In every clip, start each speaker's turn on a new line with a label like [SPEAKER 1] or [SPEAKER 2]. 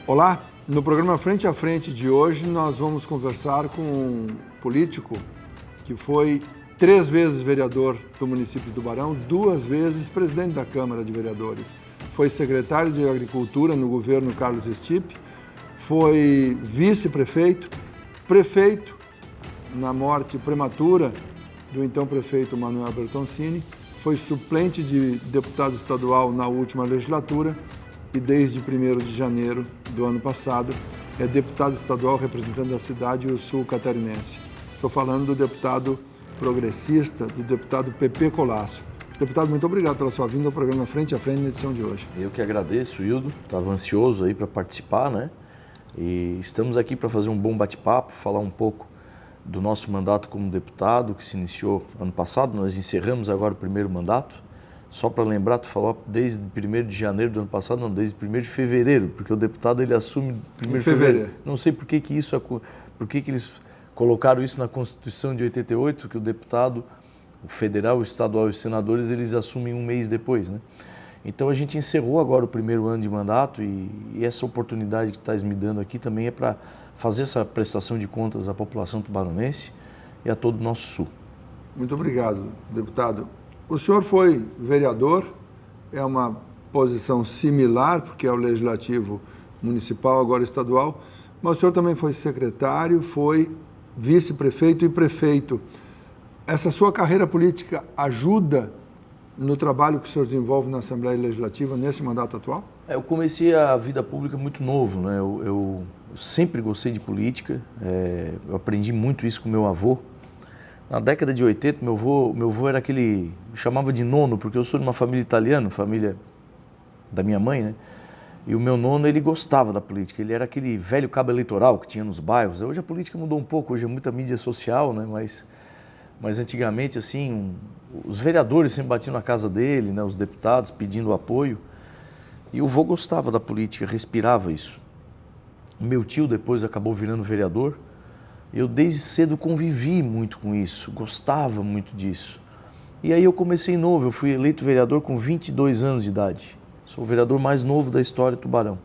[SPEAKER 1] Olá, no programa Frente a Frente de hoje nós vamos conversar com um político que foi 3 vezes vereador do município de Tubarão, 2 vezes presidente da Câmara de Vereadores. Foi secretário de Agricultura no governo Carlos Stipe, foi vice-prefeito, prefeito na morte prematura do então prefeito Manuel Bertoncini, foi suplente de deputado estadual na última legislatura e desde 1º de janeiro do ano passado é deputado estadual representante da cidade e o sul catarinense. Estou falando do deputado progressista, do deputado Pepe Colasso. Deputado, muito obrigado pela sua vinda ao programa Frente a Frente na edição de hoje.
[SPEAKER 2] Eu que agradeço, Hildo. Estava ansioso aí para participar, né? E estamos aqui para fazer um bom bate-papo, falar um pouco do nosso mandato como deputado, que se iniciou ano passado. Nós encerramos agora o primeiro mandato. Só para lembrar, tu falou desde 1º de janeiro do ano passado, não, desde 1º de fevereiro, porque o deputado ele assume 1º de fevereiro. Não sei por que eles colocaram isso na Constituição de 88, que o deputado, o federal, o estadual e os senadores, eles assumem um mês depois, né? Então a gente encerrou agora o primeiro ano de mandato e essa oportunidade que estás me dando aqui também é para fazer essa prestação de contas à população tubaronense e a todo o nosso sul.
[SPEAKER 1] Muito obrigado, deputado. O senhor foi vereador, é uma posição similar, porque é o legislativo municipal, agora estadual, mas o senhor também foi secretário, foi vice-prefeito e prefeito. Essa sua carreira política ajuda no trabalho que o senhor desenvolve na Assembleia Legislativa nesse mandato atual?
[SPEAKER 2] Eu comecei a vida pública muito novo, né? Eu sempre gostei de política, eu aprendi muito isso com meu avô. Na década de 80, meu avô era aquele, me chamava de nono, porque eu sou de uma família italiana, família da minha mãe, né? E o meu nono, ele gostava da política, ele era aquele velho cabo eleitoral que tinha nos bairros. Hoje a política mudou um pouco, hoje é muita mídia social, né? Mas antigamente, assim, os vereadores sempre batiam na casa dele, né? Os deputados pedindo apoio. E o avô gostava da política, respirava isso. O meu tio depois acabou virando vereador. Eu desde cedo convivi muito com isso, gostava muito disso. E aí eu comecei novo, eu fui eleito vereador com 22 anos de idade. Sou o vereador mais novo da história de Tubarão.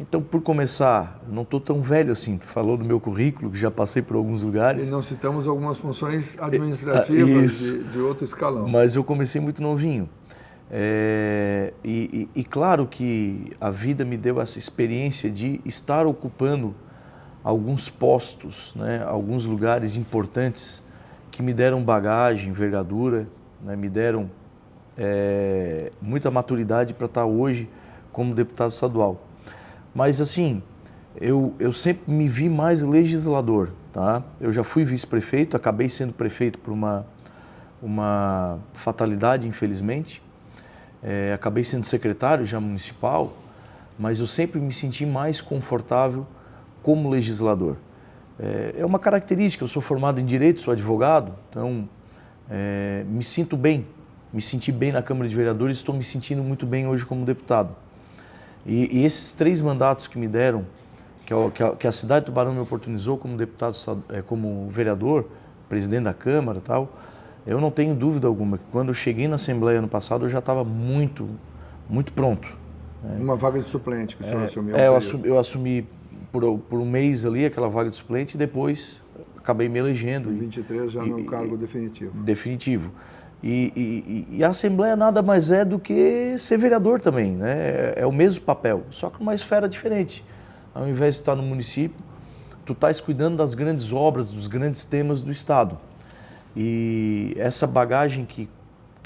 [SPEAKER 2] Então, por começar, não estou tão velho assim, tu falou do meu currículo, que já passei por alguns lugares.
[SPEAKER 1] E não citamos algumas funções administrativas de outro escalão.
[SPEAKER 2] Mas eu comecei muito novinho. E claro que a vida me deu essa experiência de estar ocupando alguns postos, né, alguns lugares importantes que me deram bagagem, envergadura, né, me deram muita maturidade para estar hoje como deputado estadual. Mas assim, eu sempre me vi mais legislador, tá? Eu já fui vice-prefeito, acabei sendo prefeito por uma fatalidade, infelizmente. Acabei sendo secretário já municipal, mas eu sempre me senti mais confortável como legislador. É uma característica, eu sou formado em Direito, sou advogado, então me sinto bem, me senti bem na Câmara de Vereadores, estou me sentindo muito bem hoje como deputado. E esses 3 mandatos que me deram, que a cidade de Tubarão me oportunizou como deputado, como vereador, presidente da Câmara e tal, eu não tenho dúvida alguma que quando eu cheguei na Assembleia ano passado eu já estava muito, muito pronto.
[SPEAKER 1] Uma vaga de suplente que o senhor assumiu?
[SPEAKER 2] Eu assumi por um mês ali aquela vaga de suplente e depois acabei me elegendo.
[SPEAKER 1] Em 23 já no cargo definitivo.
[SPEAKER 2] Definitivo. E a Assembleia nada mais é do que ser vereador também, né? É o mesmo papel, só que numa esfera diferente. Ao invés de estar no município, tu estás cuidando das grandes obras, dos grandes temas do Estado. E essa bagagem que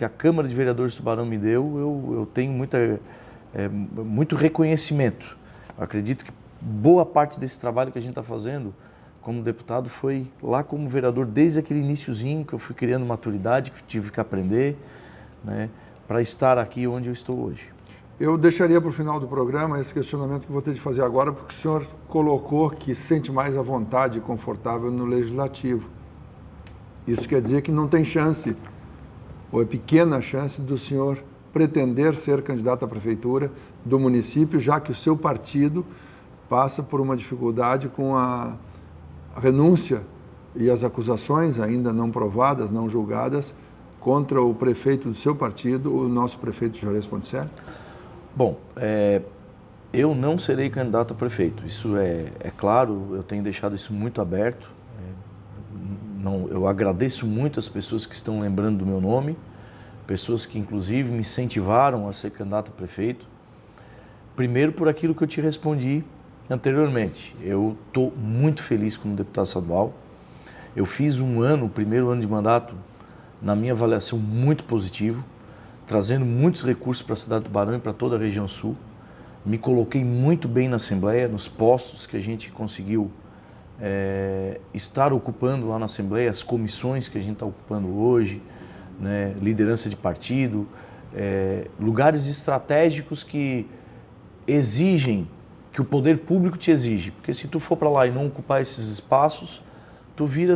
[SPEAKER 2] a Câmara de Vereadores de Tubarão me deu, eu tenho muito reconhecimento. Eu acredito que boa parte desse trabalho que a gente está fazendo como deputado foi lá como vereador, desde aquele iniciozinho que eu fui criando maturidade, que tive que aprender, né, para estar aqui onde eu estou hoje.
[SPEAKER 1] Eu deixaria para o final do programa esse questionamento que vou ter de fazer agora, porque o senhor colocou que se sente mais à vontade e confortável no Legislativo. Isso quer dizer que não tem chance, ou é pequena chance, do senhor pretender ser candidato à prefeitura do município, já que o seu partido passa por uma dificuldade com a renúncia e as acusações ainda não provadas, não julgadas, contra o prefeito do seu partido, o nosso prefeito Juarez Ponticelli?
[SPEAKER 2] Bom, eu não serei candidato a prefeito. Isso é claro, eu tenho deixado isso muito aberto. Eu agradeço muito as pessoas que estão lembrando do meu nome, pessoas que inclusive me incentivaram a ser candidato a prefeito. Primeiro por aquilo que eu te respondi anteriormente. Eu estou muito feliz como deputado estadual. Eu fiz o primeiro ano de mandato, na minha avaliação, muito positivo, trazendo muitos recursos para a cidade do Tubarão e para toda a região sul. Me coloquei muito bem na Assembleia, nos postos que a gente conseguiu estar ocupando lá na Assembleia, as comissões que a gente está ocupando hoje, né, liderança de partido, lugares estratégicos que exigem, que o poder público te exige. Porque se tu for para lá e não ocupar esses espaços, tu vira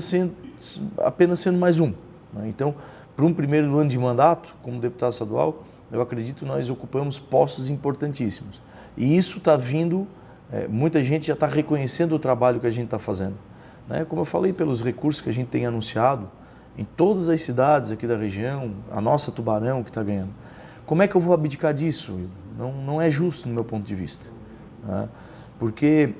[SPEAKER 2] apenas sendo mais um. Né? Então, para um primeiro ano de mandato, como deputado estadual, eu acredito que nós ocupamos postos importantíssimos. E isso está vindo, muita gente já está reconhecendo o trabalho que a gente está fazendo. Né? Como eu falei, pelos recursos que a gente tem anunciado, em todas as cidades aqui da região, a nossa Tubarão que está ganhando. Como é que eu vou abdicar disso? Não é justo no meu ponto de vista. Né? Porque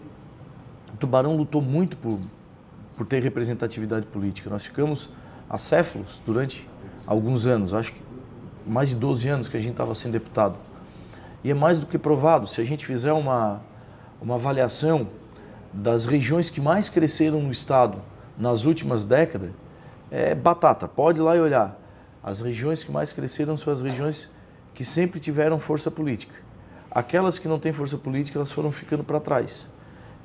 [SPEAKER 2] o Tubarão lutou muito por ter representatividade política. Nós ficamos acéfalos durante alguns anos, acho que mais de 12 anos que a gente estava sendo deputado. E é mais do que provado, se a gente fizer uma avaliação das regiões que mais cresceram no estado nas últimas décadas, é batata, pode ir lá e olhar. As regiões que mais cresceram são as regiões que sempre tiveram força política. Aquelas que não têm força política, elas foram ficando para trás.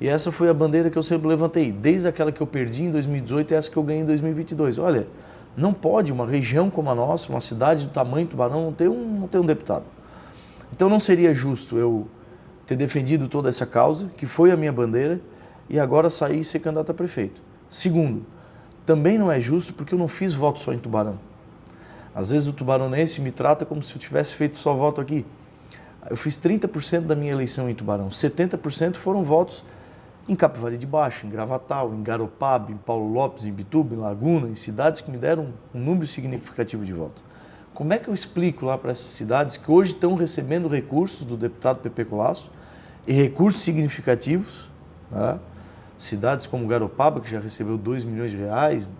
[SPEAKER 2] E essa foi a bandeira que eu sempre levantei, desde aquela que eu perdi em 2018 e essa que eu ganhei em 2022. Olha, não pode uma região como a nossa, uma cidade do tamanho do Tubarão, não ter um deputado. Então não seria justo eu ter defendido toda essa causa, que foi a minha bandeira, e agora sair e ser candidato a prefeito. Segundo, também não é justo porque eu não fiz voto só em Tubarão. Às vezes o tubaronense me trata como se eu tivesse feito só voto aqui. Eu fiz 30% da minha eleição em Tubarão, 70% foram votos em Capivari de Baixo, em Gravatal, em Garopaba, em Paulo Lopes, em Bituba, em Laguna, em cidades que me deram um número significativo de votos. Como é que eu explico lá para essas cidades que hoje estão recebendo recursos do deputado Pepe Colasso e recursos significativos, né? Cidades como Garopaba, que já recebeu 2 milhões de reais,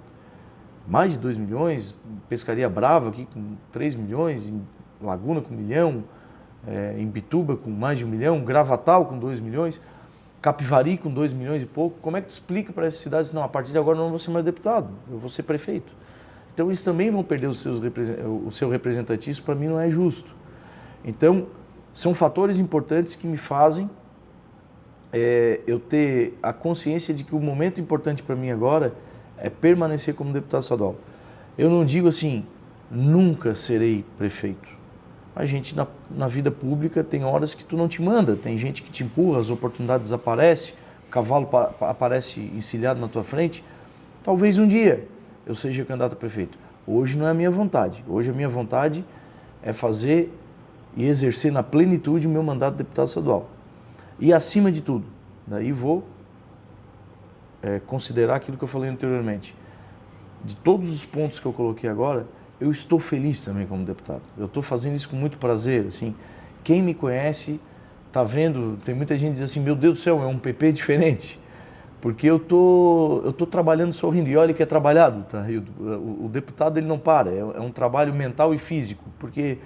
[SPEAKER 2] mais de 2 milhões, Pescaria Brava aqui com 3 milhões, em Laguna com 1 milhão, em Bituba com mais de 1 milhão, Gravatal com 2 milhões, Capivari com 2 milhões e pouco. Como é que tu explica para essas cidades, não, a partir de agora eu não vou ser mais deputado, eu vou ser prefeito? Então eles também vão perder o seu representante, isso para mim não é justo. Então, são fatores importantes que me fazem eu ter a consciência de que o momento importante para mim agora é permanecer como deputado estadual. Eu não digo assim, nunca serei prefeito. A gente na vida pública tem horas que tu não te manda, tem gente que te empurra, as oportunidades desaparecem, o cavalo aparece encilhado na tua frente. Talvez um dia eu seja candidato a prefeito. Hoje não é a minha vontade. Hoje a minha vontade é fazer e exercer na plenitude o meu mandato de deputado estadual. E acima de tudo, daí vou considerar aquilo que eu falei anteriormente. De todos os pontos que eu coloquei agora, eu estou feliz também como deputado. Eu estou fazendo isso com muito prazer. Assim, quem me conhece está vendo, tem muita gente que diz assim, meu Deus do céu, é um PP diferente. Porque eu tô trabalhando sorrindo. E olha que é trabalhado, tá? O deputado ele não para, é um trabalho mental e físico. Porque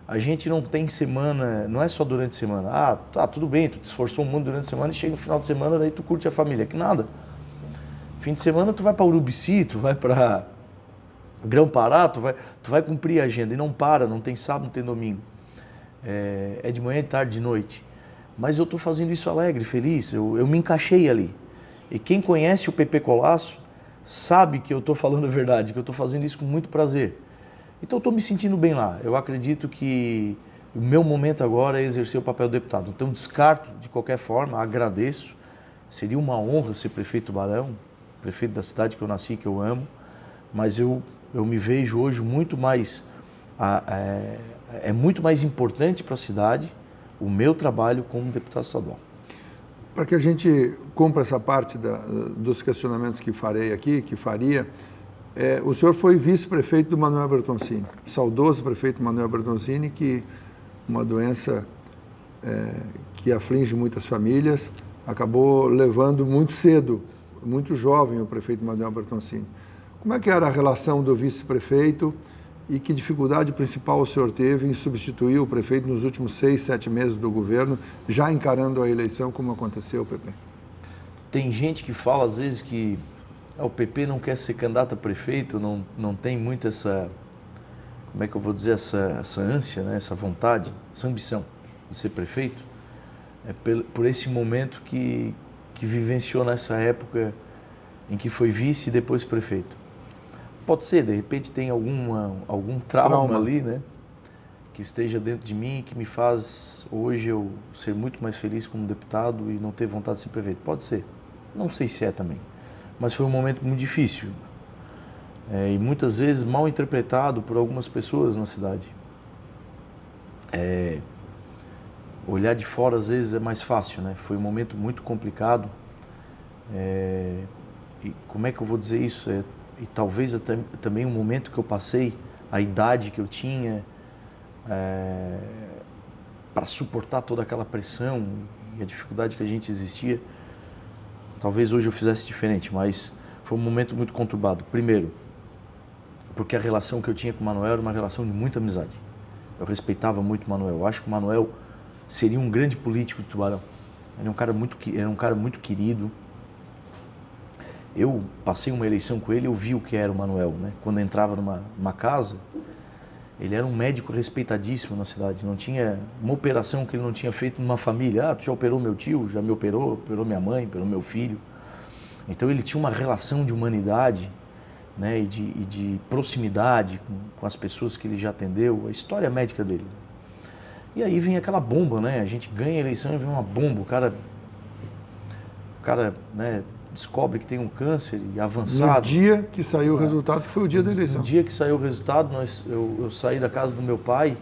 [SPEAKER 2] a gente não tem semana, não é só durante a semana. Ah, tá, tudo bem, tu te esforçou muito durante a semana e chega no final de semana, daí tu curte a família. Que nada. Fim de semana tu vai para Urubici, tu vai para Grão-Pará, tu vai cumprir a agenda. E não para, não tem sábado, não tem domingo. É de manhã, de tarde, de noite. Mas eu estou fazendo isso alegre, feliz, eu me encaixei ali. E quem conhece o Pepe Colasso sabe que eu estou falando a verdade, que eu estou fazendo isso com muito prazer. Então eu estou me sentindo bem lá. Eu acredito que o meu momento agora é exercer o papel de deputado. Então descarto de qualquer forma, agradeço. Seria uma honra ser prefeito do Tubarão, prefeito da cidade que eu nasci, que eu amo. Mas eu me vejo hoje muito mais... É muito mais importante para a cidade o meu trabalho como deputado estadual.
[SPEAKER 1] Para que a gente cumpra essa parte dos questionamentos que farei aqui, que faria, o senhor foi vice-prefeito do Manuel Bertoncini, saudoso prefeito Manuel Bertoncini, que uma doença que aflige muitas famílias, acabou levando muito cedo, muito jovem, o prefeito Manuel Bertoncini. Como é que era a relação do vice-prefeito e que dificuldade principal o senhor teve em substituir o prefeito nos últimos 6, 7 meses do governo, já encarando a eleição como aconteceu, PP?
[SPEAKER 2] Tem gente que fala às vezes que o PP não quer ser candidato a prefeito, não tem muito essa, como é que eu vou dizer, essa ânsia, né? Essa vontade, essa ambição de ser prefeito. É por esse momento que vivenciou nessa época em que foi vice e depois prefeito. Pode ser, de repente tem algum trauma ali, né? Que esteja dentro de mim, que me faz hoje eu ser muito mais feliz como deputado e não ter vontade de ser prefeito. Pode ser. Não sei se é também. Mas foi um momento muito difícil. E muitas vezes mal interpretado por algumas pessoas na cidade. Olhar de fora às vezes é mais fácil, né? Foi um momento muito complicado. E como é que eu vou dizer isso? E talvez até, também um momento que eu passei, a idade que eu tinha, para suportar toda aquela pressão e a dificuldade que a gente existia. Talvez hoje eu fizesse diferente, mas foi um momento muito conturbado. Primeiro, porque a relação que eu tinha com o Manuel era uma relação de muita amizade. Eu respeitava muito o Manuel. Eu acho que o Manuel seria um grande político de Tubarão. Ele era um cara muito querido. Eu passei uma eleição com ele, eu vi o que era o Manuel, né? Quando eu entrava numa casa, ele era um médico respeitadíssimo na cidade. Não tinha uma operação que ele não tinha feito numa família. Ah, tu já operou meu tio, já me operou minha mãe, operou meu filho. Então ele tinha uma relação de humanidade, né? E de proximidade com as pessoas que ele já atendeu, a história médica dele. E aí vem aquela bomba, né? A gente ganha a eleição e vem uma bomba, o cara né, descobre que tem um câncer e avançado.
[SPEAKER 1] No dia que saiu o resultado, que foi o dia da eleição.
[SPEAKER 2] No dia que saiu o resultado, eu saí da casa do meu pai,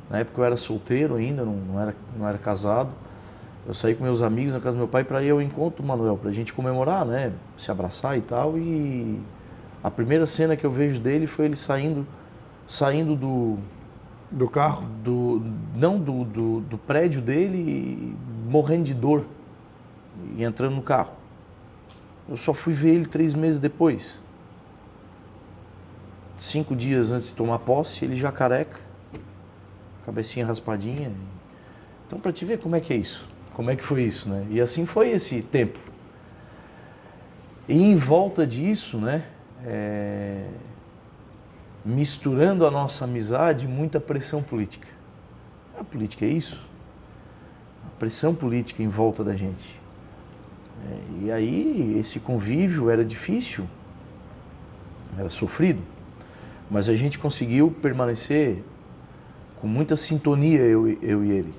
[SPEAKER 2] na época eu era solteiro ainda, não era casado. Eu saí com meus amigos na casa do meu pai para ir ao encontro do Manuel, para a gente comemorar, né, se abraçar e tal. E a primeira cena que eu vejo dele foi ele saindo
[SPEAKER 1] do carro?
[SPEAKER 2] Do prédio dele, morrendo de dor e entrando no carro. Eu só fui ver ele 3 meses depois. 5 dias antes de tomar posse, ele já careca, cabecinha raspadinha. Então, para te ver como é que é isso, como é que foi isso, né? E assim foi esse tempo. E em volta disso, né, misturando a nossa amizade, muita pressão política. A política é isso. A pressão política em volta da gente. E aí esse convívio era difícil, era sofrido, mas a gente conseguiu permanecer com muita sintonia, eu e ele.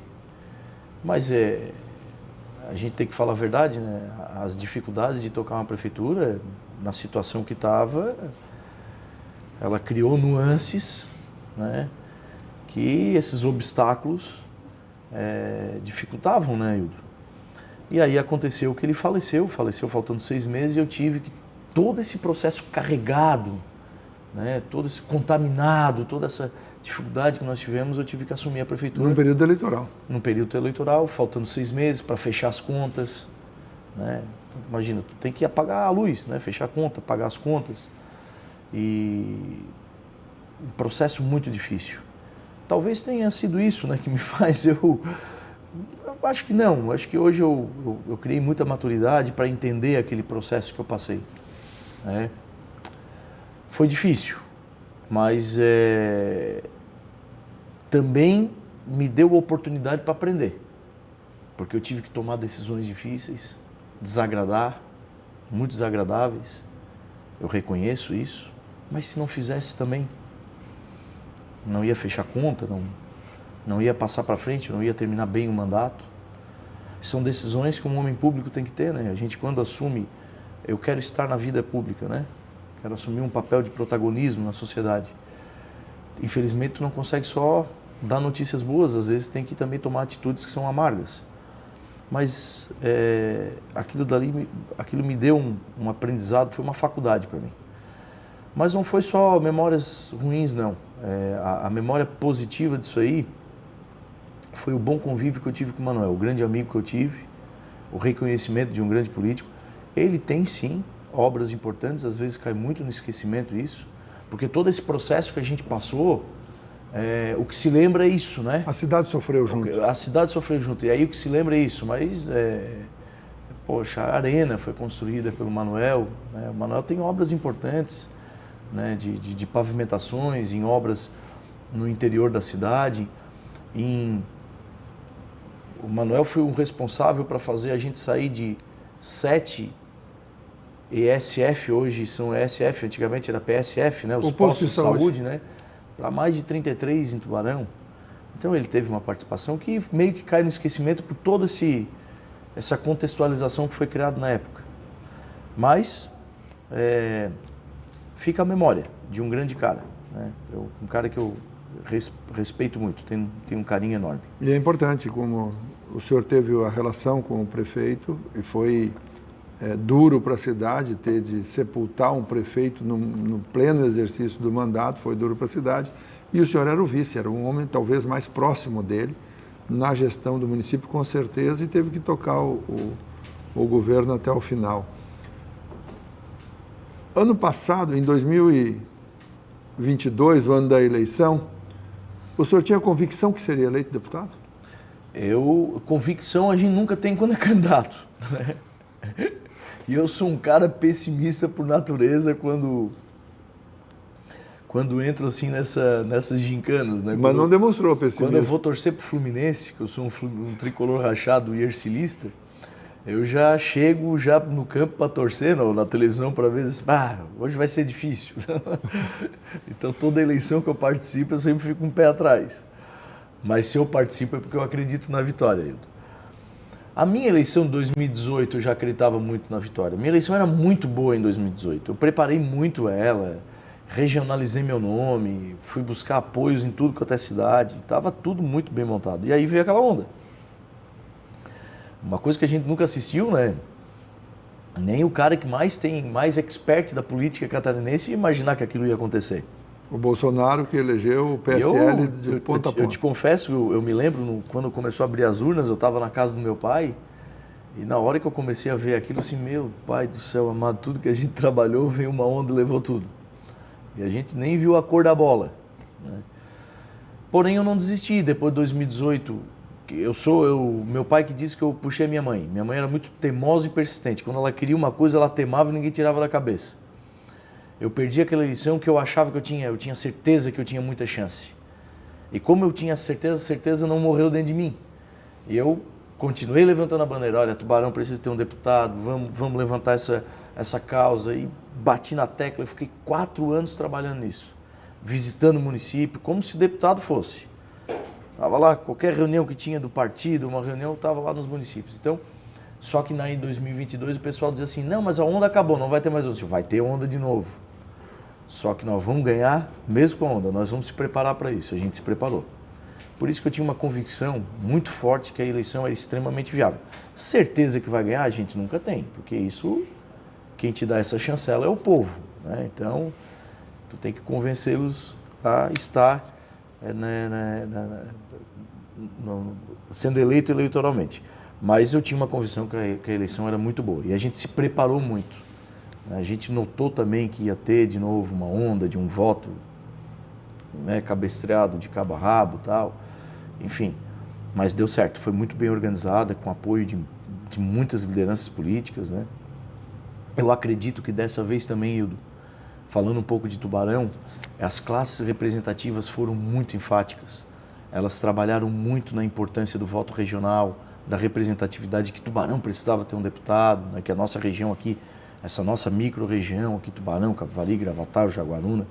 [SPEAKER 2] Mas a gente tem que falar a verdade, né? As dificuldades de tocar uma prefeitura, na situação que estava, ela criou nuances, né? Que esses obstáculos dificultavam, né, Hildo? E aí aconteceu que ele faleceu faltando 6 meses, e eu tive que, todo esse processo carregado, né, todo esse contaminado, toda essa dificuldade que nós tivemos, eu tive que assumir a prefeitura.
[SPEAKER 1] Num período eleitoral.
[SPEAKER 2] Num período eleitoral, faltando 6 meses para fechar as contas, né? Imagina, tu tem que apagar a luz, né, fechar a conta, pagar as contas. E um processo muito difícil. Talvez tenha sido isso, né, que me faz eu acho que não, acho que hoje eu criei muita maturidade para entender aquele processo que eu passei, né? Foi difícil, mas também me deu a oportunidade para aprender, porque eu tive que tomar decisões difíceis, muito desagradáveis, eu reconheço isso, mas se não fizesse também, não ia fechar conta, não ia passar para frente, não ia terminar bem o mandato. São decisões que um homem público tem que ter, né? A gente, quando assume, eu quero estar na vida pública, né? Quero assumir um papel de protagonismo na sociedade. Infelizmente, tu não consegue só dar notícias boas, às vezes tem que também tomar atitudes que são amargas. Mas aquilo me deu um aprendizado, foi uma faculdade para mim. Mas não foi só memórias ruins, não. A memória positiva disso aí foi o bom convívio que eu tive com o Manuel, o grande amigo que eu tive, o reconhecimento de um grande político. Ele tem, sim, obras importantes, às vezes cai muito no esquecimento isso, porque todo esse processo que a gente passou, o que se lembra é isso, né?
[SPEAKER 1] A cidade sofreu junto.
[SPEAKER 2] A cidade sofreu junto, e aí o que se lembra é isso, mas, poxa, a arena foi construída pelo Manuel, né? O Manuel tem obras importantes, né? de pavimentações, em obras no interior da cidade, O Manuel foi o responsável para fazer a gente sair de 7 ESF, hoje são ESF, antigamente era PSF, né? Os postos de saúde, né? Para mais de 33 em Tubarão. Então ele teve uma participação que meio que cai no esquecimento por toda essa contextualização que foi criada na época. Mas fica a memória de um grande cara, né? Um cara que eu respeito muito, tenho um carinho enorme.
[SPEAKER 1] E é importante, como o senhor teve a relação com o prefeito e foi duro para a cidade ter de sepultar um prefeito no pleno exercício do mandato, foi duro para a cidade, e o senhor era o vice, era um homem talvez mais próximo dele na gestão do município, com certeza, e teve que tocar o governo até o final. Ano passado, em 2022, o ano da eleição, o senhor tinha convicção que seria eleito deputado?
[SPEAKER 2] Convicção a gente nunca tem quando é candidato, né? E eu sou um cara pessimista por natureza quando entro assim nessas gincanas, né?
[SPEAKER 1] Mas não demonstrou pessimismo.
[SPEAKER 2] Quando eu vou torcer pro Fluminense, que eu sou um tricolor rachado e ercilista, eu já chego no campo para torcer, na televisão, para ver, hoje vai ser difícil. Então toda eleição que eu participo, eu sempre fico com o pé atrás. Mas se eu participo é porque eu acredito na vitória, Hilton. A minha eleição de 2018, eu já acreditava muito na vitória. A minha eleição era muito boa em 2018. Eu preparei muito ela, regionalizei meu nome, fui buscar apoios em tudo quanto é cidade. Estava tudo muito bem montado. E aí veio aquela onda. Uma coisa que a gente nunca assistiu, né? Nem o cara que mais expert da política catarinense ia imaginar que aquilo ia acontecer.
[SPEAKER 1] O Bolsonaro que elegeu o PSL de ponta a ponta.
[SPEAKER 2] Eu te confesso, eu me lembro, quando começou a abrir as urnas, eu estava na casa do meu pai, e na hora que eu comecei a ver aquilo, assim, meu pai do céu amado, tudo que a gente trabalhou, veio uma onda e levou tudo. E a gente nem viu a cor da bola, né? Porém, eu não desisti. Depois de 2018, meu pai que disse que eu puxei a minha mãe. Minha mãe era muito teimosa e persistente. Quando ela queria uma coisa, ela temava e ninguém tirava da cabeça. Eu perdi aquela eleição que eu achava que eu tinha certeza que eu tinha muita chance. E como eu tinha certeza não morreu dentro de mim. E eu continuei levantando a bandeira, olha, Tubarão precisa ter um deputado, vamos levantar essa causa. E bati na tecla, eu fiquei 4 anos trabalhando nisso, visitando o município, como se deputado fosse. Estava lá, qualquer reunião que tinha do partido, uma reunião, estava lá nos municípios. Então, só que em 2022 o pessoal dizia assim, não, mas a onda acabou, não vai ter mais onda. Vai ter onda de novo. Só que nós vamos ganhar mesmo com a onda, nós vamos se preparar para isso, a gente se preparou. Por isso que eu tinha uma convicção muito forte que a eleição era extremamente viável. Certeza que vai ganhar, a gente nunca tem, porque isso, quem te dá essa chancela é o povo, né? Então, tu tem que convencê-los a estar sendo eleito eleitoralmente. Mas eu tinha uma convicção que a eleição era muito boa e a gente se preparou muito. A gente notou também que ia ter de novo uma onda de um voto, né, cabestreado de cabo a rabo e tal, enfim. Mas deu certo, foi muito bem organizada, com apoio de muitas lideranças políticas, né? Eu acredito que dessa vez também, Hildo, falando um pouco de Tubarão, as classes representativas foram muito enfáticas. Elas trabalharam muito na importância do voto regional, da representatividade, que Tubarão precisava ter um deputado, né, que a nossa região aqui, essa nossa micro-região aqui, Tubarão, Capivari, Gravatar, Jaguaruna,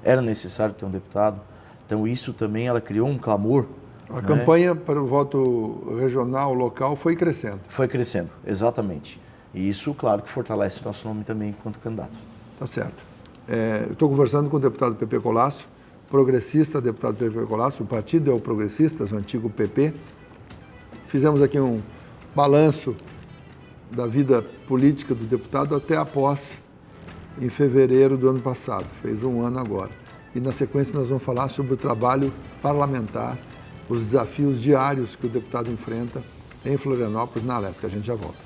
[SPEAKER 2] era necessário ter um deputado. Então isso também, ela criou um clamor.
[SPEAKER 1] A campanha para o voto regional, local, foi crescendo.
[SPEAKER 2] Foi crescendo, exatamente. E isso, claro, que fortalece o nosso nome também enquanto candidato.
[SPEAKER 1] Tá certo. Eu estou conversando com o deputado Pepe Colasso, progressista, deputado Pepe Colasso, o partido é o Progressistas, o antigo PP. Fizemos aqui um balanço da vida política do deputado até a posse, em fevereiro do ano passado. Fez 1 ano agora. E na sequência nós vamos falar sobre o trabalho parlamentar, os desafios diários que o deputado enfrenta em Florianópolis, na Alesc. A gente já volta.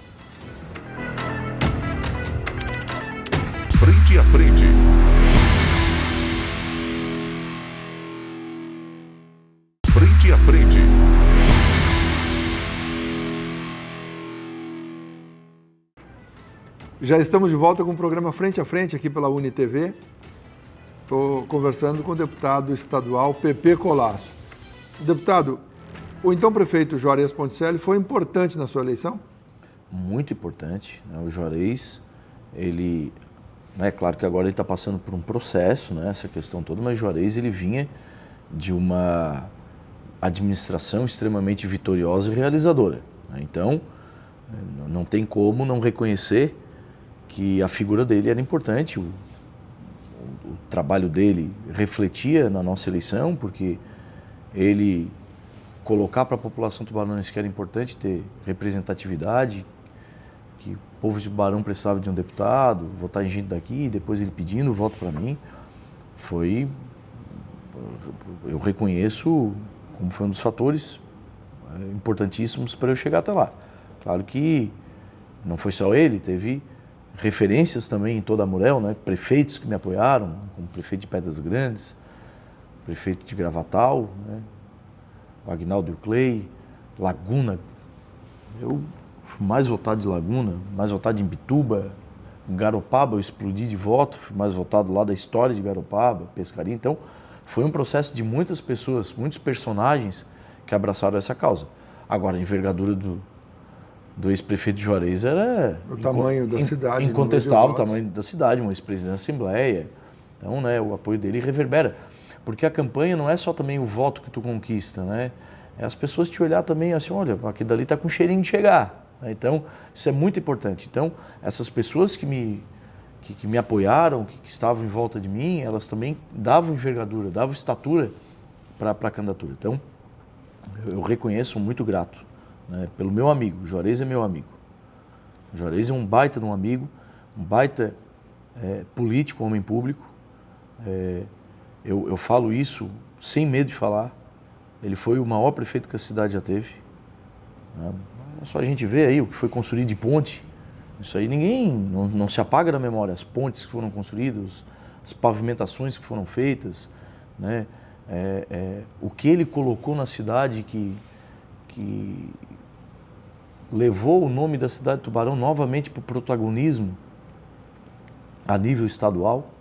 [SPEAKER 3] Frente a frente. Frente a frente.
[SPEAKER 1] Já estamos de volta com o programa Frente a Frente aqui pela UniTV. Estou conversando com o deputado estadual Pepe Colasso. Deputado, o então prefeito Juarez Ponticelli foi importante na sua eleição?
[SPEAKER 2] Muito importante, né? O Juarez, ele, é claro que agora ele está passando por um processo, né, essa questão toda, mas o Juarez ele vinha de uma administração extremamente vitoriosa e realizadora, né? Então, não tem como não reconhecer que a figura dele era importante, o trabalho dele refletia na nossa eleição, porque ele colocar para a população tubaronense que era importante ter representatividade, que o povo de Tubarão precisava de um deputado, votar em gente daqui, depois ele pedindo voto para mim, eu reconheço como foi um dos fatores importantíssimos para eu chegar até lá. Claro que não foi só ele, teve referências também em toda a Murel, né? Prefeitos que me apoiaram, como o prefeito de Pedras Grandes, prefeito de Gravatal, né? O Agnaldo Clay, Laguna. Eu fui mais votado de Laguna, mais votado em Bituba, em Garopaba eu explodi de voto, fui mais votado lá da história de Garopaba, Pescaria. Então, foi um processo de muitas pessoas, muitos personagens que abraçaram essa causa. Agora, a envergadura do ex-prefeito de Juarez era
[SPEAKER 1] o tamanho da cidade,
[SPEAKER 2] incontestável, o tamanho da cidade, um ex-presidente da Assembleia. Então, né, o apoio dele reverbera. Porque a campanha não é só também o voto que tu conquista, né? É as pessoas te olhar também assim, olha, aquele dali está com cheirinho de chegar. Então, isso é muito importante. Então, essas pessoas que me apoiaram, que estavam em volta de mim, elas também davam envergadura, davam estatura para a candidatura. Então, eu reconheço, muito grato, né, pelo meu amigo. O Juarez é meu amigo. O Juarez é um baita de um amigo, um baita político, homem público. Eu falo isso sem medo de falar. Ele foi o maior prefeito que a cidade já teve. Né? É só a gente ver aí o que foi construído de ponte. Isso aí não se apaga da memória. As pontes que foram construídas, as pavimentações que foram feitas, né? O que ele colocou na cidade que levou o nome da cidade de Tubarão novamente para o protagonismo a nível estadual.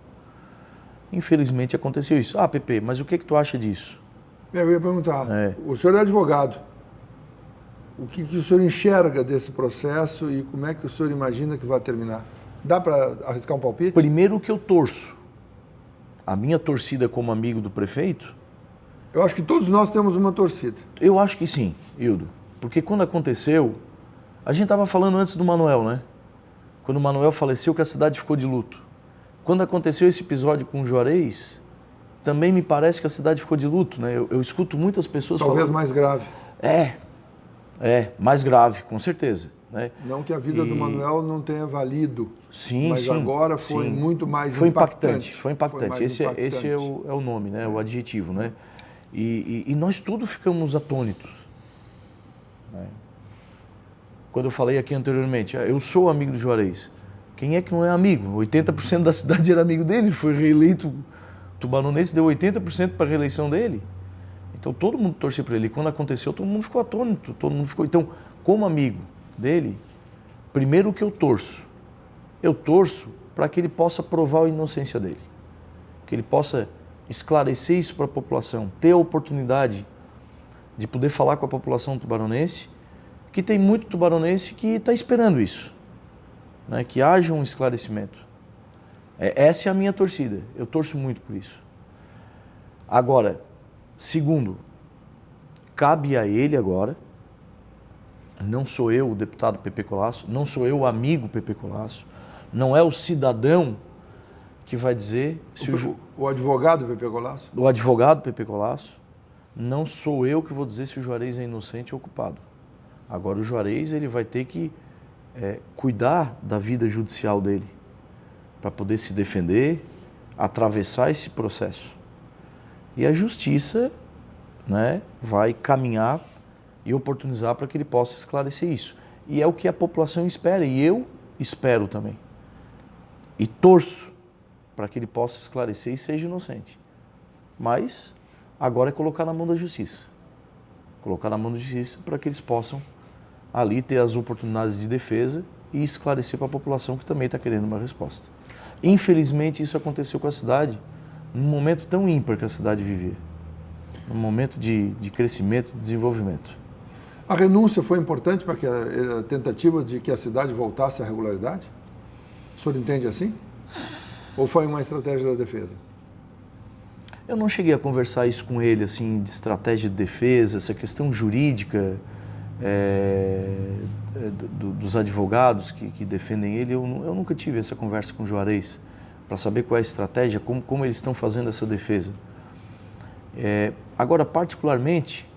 [SPEAKER 2] Infelizmente aconteceu isso. Ah, Pepe, mas o que tu acha disso?
[SPEAKER 1] Eu ia perguntar, o senhor é advogado, o que o senhor enxerga desse processo e como é que o senhor imagina que vai terminar? Dá para arriscar um palpite?
[SPEAKER 2] Primeiro que eu torço. A minha torcida como amigo do prefeito...
[SPEAKER 1] Eu acho que todos nós temos uma torcida.
[SPEAKER 2] Eu acho que sim, Hildo. Porque quando aconteceu, a gente estava falando antes do Manuel, né? Quando o Manuel faleceu, que a cidade ficou de luto. Quando aconteceu esse episódio com o Juarez, também me parece que a cidade ficou de luto, né? Eu escuto muitas pessoas falando...
[SPEAKER 1] Talvez mais grave.
[SPEAKER 2] Mais grave, com certeza. Né?
[SPEAKER 1] Não que a vida do Manuel não tenha valido,
[SPEAKER 2] sim,
[SPEAKER 1] mas agora foi muito mais
[SPEAKER 2] impactante. Foi impactante.
[SPEAKER 1] Foi mais impactante.
[SPEAKER 2] Esse é o nome, né? O adjetivo, né? E nós todos ficamos atônitos. Né? Quando eu falei aqui anteriormente, eu sou amigo do Juarez. Quem é que não é amigo? 80% da cidade era amigo dele, foi reeleito. Tubaronense deu 80% para a reeleição dele. Então todo mundo torceu para ele. Quando aconteceu, todo mundo ficou atônito, todo mundo ficou... Então, como amigo dele, primeiro que eu torço para que ele possa provar a inocência dele. Que ele possa esclarecer isso para a população, ter a oportunidade de poder falar com a população tubaronense, que tem muito tubaronense que está esperando isso, né? Que haja um esclarecimento. Essa é a minha torcida, eu torço muito por isso. Agora, segundo, cabe a ele agora, não sou eu o deputado Pepe Colasso, não sou eu o amigo Pepe Colasso, não é o cidadão que vai dizer... Se
[SPEAKER 1] o advogado Pepe Colasso?
[SPEAKER 2] O advogado Pepe Colasso, não sou eu que vou dizer se o Juarez é inocente ou culpado. Agora o Juarez ele vai ter que cuidar da vida judicial dele, para poder se defender, atravessar esse processo. E a justiça né, vai caminhar e oportunizar para que ele possa esclarecer isso. E é o que a população espera, e eu espero também. E torço para que ele possa esclarecer e seja inocente. Mas agora é colocar na mão da justiça. Colocar na mão da justiça para que eles possam ali ter as oportunidades de defesa e esclarecer para a população que também está querendo uma resposta. Infelizmente, isso aconteceu com a cidade num momento tão ímpar que a cidade vivia. Num momento de crescimento, de desenvolvimento.
[SPEAKER 1] A renúncia foi importante para que a tentativa de que a cidade voltasse à regularidade? O senhor entende assim? Ou foi uma estratégia da defesa?
[SPEAKER 2] Eu não cheguei a conversar isso com ele, assim, de estratégia de defesa, essa questão jurídica dos advogados que defendem ele. Eu nunca tive essa conversa com o Juarez para saber qual é a estratégia, como eles estão fazendo essa defesa. Agora, particularmente,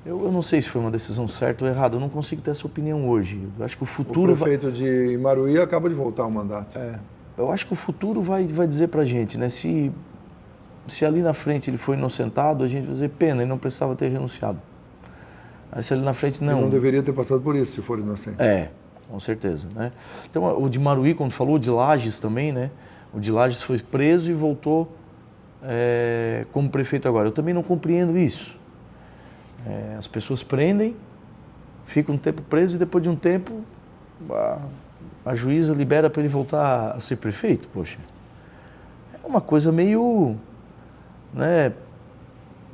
[SPEAKER 2] eu não sei se foi uma decisão certa ou errada, eu não consigo ter essa opinião hoje. Eu acho que o futuro...
[SPEAKER 1] O prefeito de Imaruí acaba de voltar ao mandato.
[SPEAKER 2] Eu acho que o futuro vai dizer pra gente, né? Se ali na frente ele foi inocentado, a gente vai dizer, pena, ele não precisava ter renunciado. Aí se ali na frente não...
[SPEAKER 1] Ele não deveria ter passado por isso, se for inocente.
[SPEAKER 2] Com certeza, né? Então, o de Imaruí, quando falou, o de Lages também, né? O de Lages foi preso e voltou como prefeito agora. Eu também não compreendo isso. As pessoas prendem, ficam um tempo preso e depois de um tempo a juíza libera para ele voltar a ser prefeito. Poxa, é uma coisa meio, né?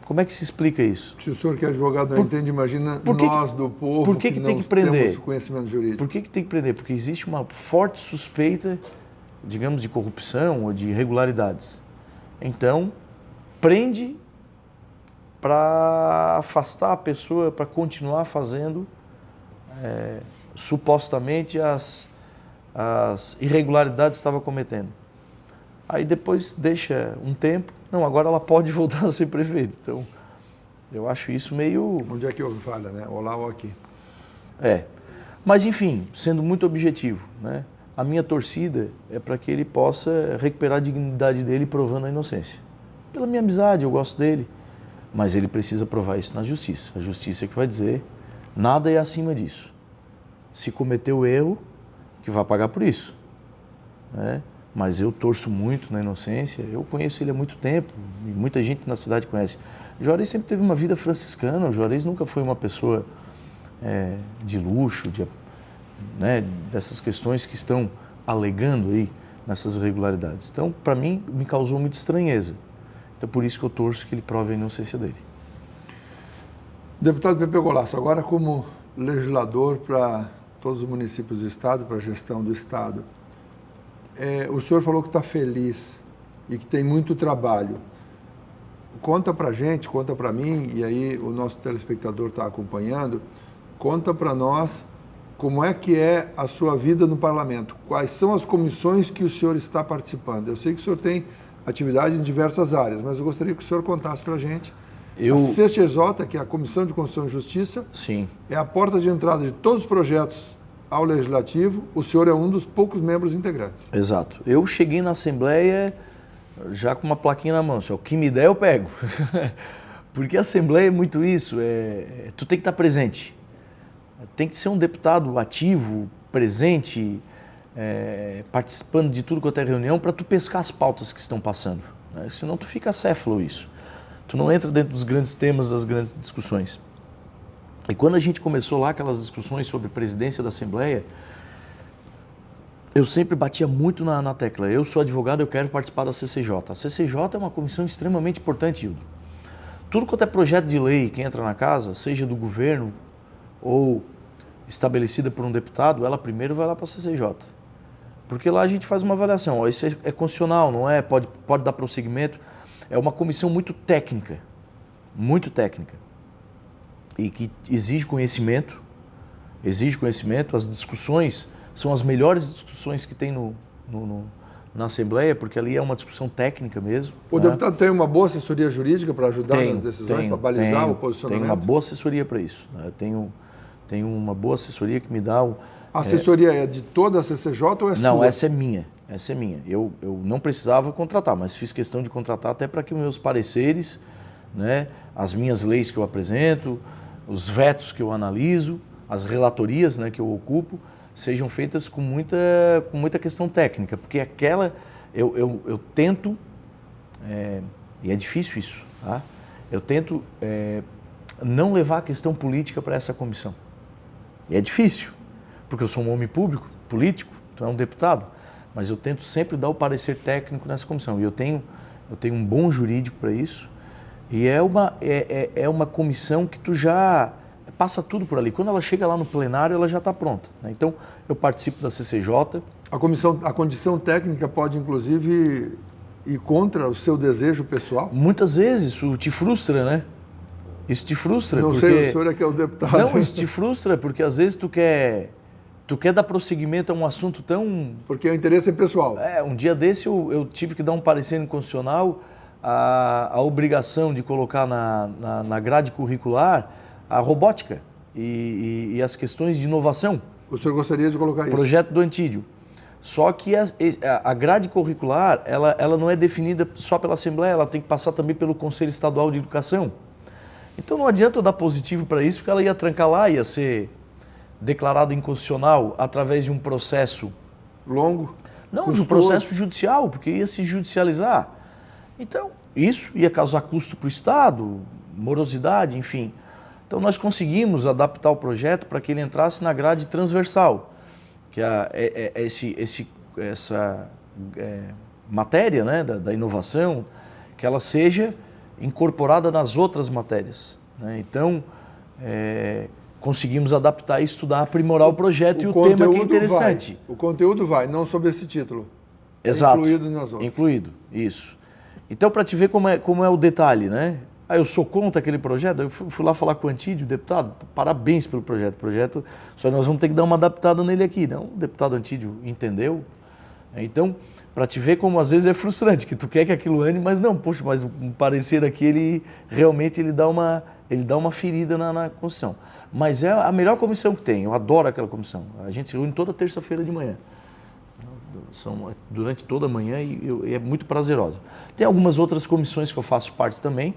[SPEAKER 2] Como é que se explica isso?
[SPEAKER 1] Se o senhor que é advogado não entende, imagina nós do povo que não temos conhecimento jurídico.
[SPEAKER 2] Por que tem que prender? Porque existe uma forte suspeita, digamos, de corrupção ou de irregularidades. Então, prende para afastar a pessoa, para continuar fazendo supostamente as irregularidades que estava cometendo. Aí depois deixa um tempo, não, agora ela pode voltar a ser prefeito. Então, eu acho isso meio...
[SPEAKER 1] Onde é que houve falha, né? Ou lá ou aqui.
[SPEAKER 2] Mas enfim, sendo muito objetivo, né? A minha torcida é para que ele possa recuperar a dignidade dele provando a inocência. Pela minha amizade, eu gosto dele. Mas ele precisa provar isso na justiça. A justiça é que vai dizer, nada é acima disso. Se cometeu erro, que vai pagar por isso. Né? Mas eu torço muito na inocência, eu conheço ele há muito tempo, e muita gente na cidade conhece. O Juarez sempre teve uma vida franciscana, o Juarez nunca foi uma pessoa de luxo, né, dessas questões que estão alegando aí nessas irregularidades. Então, para mim, me causou muita estranheza. Então, por isso que eu torço que ele prove a inocência dele.
[SPEAKER 1] Deputado Pepe Golasso, agora como legislador para todos os municípios do Estado, para a gestão do Estado, o senhor falou que está feliz e que tem muito trabalho. Conta para a gente, conta para mim, e aí o nosso telespectador está acompanhando, conta para nós como é que é a sua vida no parlamento, quais são as comissões que o senhor está participando. Eu sei que o senhor tem atividade em diversas áreas, mas eu gostaria que o senhor contasse para a gente. A CCJ, que é a Comissão de Constituição e Justiça,
[SPEAKER 2] sim,
[SPEAKER 1] é a porta de entrada de todos os projetos ao Legislativo. O senhor é um dos poucos membros integrantes.
[SPEAKER 2] Exato. Eu cheguei na Assembleia já com uma plaquinha na mão, o que me der eu pego. Porque a Assembleia é muito isso, tu tem que estar presente. Tem que ser um deputado ativo, presente, participando de tudo quanto é reunião, para tu pescar as pautas que estão passando. Né? Senão tu fica acéfalo isso. Tu não entra dentro dos grandes temas, das grandes discussões. E quando a gente começou lá aquelas discussões sobre presidência da Assembleia, eu sempre batia muito na tecla. Eu sou advogado, eu quero participar da CCJ. A CCJ é uma comissão extremamente importante, Hildo. Tudo quanto é projeto de lei que entra na casa, seja do governo ou estabelecida por um deputado, ela primeiro vai lá para a CCJ. Porque lá a gente faz uma avaliação. Ó, isso é constitucional, não é? Pode dar prosseguimento. É uma comissão muito técnica. E que exige conhecimento. As discussões são as melhores discussões que tem na Assembleia, porque ali é uma discussão técnica mesmo.
[SPEAKER 1] O deputado tem uma boa assessoria jurídica para ajudar nas decisões, para balizar o posicionamento?
[SPEAKER 2] Tenho uma boa assessoria para isso. Né? Tenho uma boa assessoria que me dá...
[SPEAKER 1] A assessoria é de toda a CCJ ou é sua?
[SPEAKER 2] Não, essa é minha. Eu não precisava contratar, mas fiz questão de contratar até para que meus pareceres né, as minhas leis que eu apresento, os vetos que eu analiso, as relatorias, né, que eu ocupo, sejam feitas com muita questão técnica, porque aquela, eu tento, e é difícil isso, tá? Eu tento não levar a questão política para essa comissão. E é difícil, porque eu sou um homem público, político, tu é um deputado, mas eu tento sempre dar o parecer técnico nessa comissão. E eu tenho um bom jurídico para isso, e é uma comissão que tu já passa tudo por ali. Quando ela chega lá no plenário, ela já está pronta, né? Então, eu participo da CCJ.
[SPEAKER 1] A condição técnica pode, inclusive, ir contra o seu desejo pessoal?
[SPEAKER 2] Muitas vezes isso te frustra, né? Isso te frustra.
[SPEAKER 1] Não
[SPEAKER 2] porque...
[SPEAKER 1] sei, o senhor é que é o deputado.
[SPEAKER 2] Não, isso te frustra, porque às vezes tu quer dar prosseguimento a um assunto tão...
[SPEAKER 1] Porque o interesse é pessoal.
[SPEAKER 2] Um dia desse eu tive que dar um parecer inconstitucional a obrigação de colocar na grade curricular a robótica e as questões de inovação.
[SPEAKER 1] O senhor gostaria de colocar isso?
[SPEAKER 2] Projeto do Antídio. Só que a grade curricular, ela não é definida só pela Assembleia, ela tem que passar também pelo Conselho Estadual de Educação. Então não adianta eu dar positivo para isso, porque ela ia trancar lá, ia ser declarado inconstitucional através de um processo...
[SPEAKER 1] Longo?
[SPEAKER 2] Não, de um processo judicial, porque ia se judicializar. Então, isso ia causar custo para o Estado, morosidade, enfim. Então nós conseguimos adaptar o projeto para que ele entrasse na grade transversal, que é essa matéria, né, da inovação, que ela seja incorporada nas outras matérias, né? Então, conseguimos adaptar e estudar, aprimorar o projeto e o tema que é interessante.
[SPEAKER 1] O conteúdo vai, não sob esse título.
[SPEAKER 2] Exato.
[SPEAKER 1] Incluído nas outras.
[SPEAKER 2] Incluído, isso. Então, para te ver como é o detalhe, né? Eu sou contra aquele projeto, eu fui lá falar com o Antídio, deputado, parabéns pelo projeto, só nós vamos ter que dar uma adaptada nele aqui, não? O deputado Antídio entendeu. Então, para te ver como às vezes é frustrante, que tu quer que aquilo ande, mas não, poxa, mas um parecer aqui, ele realmente dá uma ferida na Constituição. Mas é a melhor comissão que tem, eu adoro aquela comissão. A gente se reúne toda terça-feira de manhã. Durante toda a manhã e é muito prazerosa. Tem algumas outras comissões que eu faço parte também.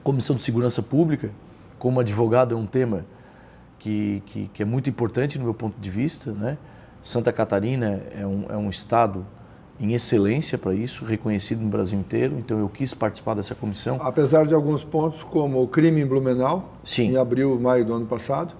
[SPEAKER 2] Comissão de Segurança Pública, como advogado, é um tema que é muito importante no meu ponto de vista, né? Santa Catarina é um estado em excelência para isso, reconhecido no Brasil inteiro, então eu quis participar dessa comissão.
[SPEAKER 1] Apesar de alguns pontos, como o crime em Blumenau,
[SPEAKER 2] sim,
[SPEAKER 1] em abril, maio do ano passado,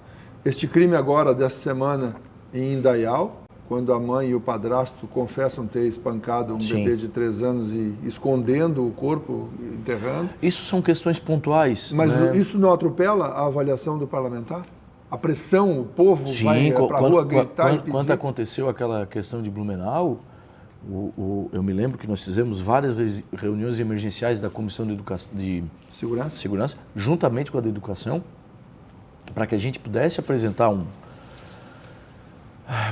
[SPEAKER 1] este crime agora, dessa semana, em Indaial, quando a mãe e o padrasto confessam ter espancado um
[SPEAKER 2] sim,
[SPEAKER 1] bebê de 3 anos e escondendo o corpo, enterrando.
[SPEAKER 2] Isso são questões pontuais.
[SPEAKER 1] Mas
[SPEAKER 2] né?
[SPEAKER 1] Isso não atropela a avaliação do parlamentar? A pressão, o povo
[SPEAKER 2] sim,
[SPEAKER 1] vai para a rua gritar e pedir?
[SPEAKER 2] Quando aconteceu aquela questão de Blumenau, eu me lembro que nós fizemos várias reuniões emergenciais da Comissão de Segurança, juntamente com a da Educação, para que a gente pudesse apresentar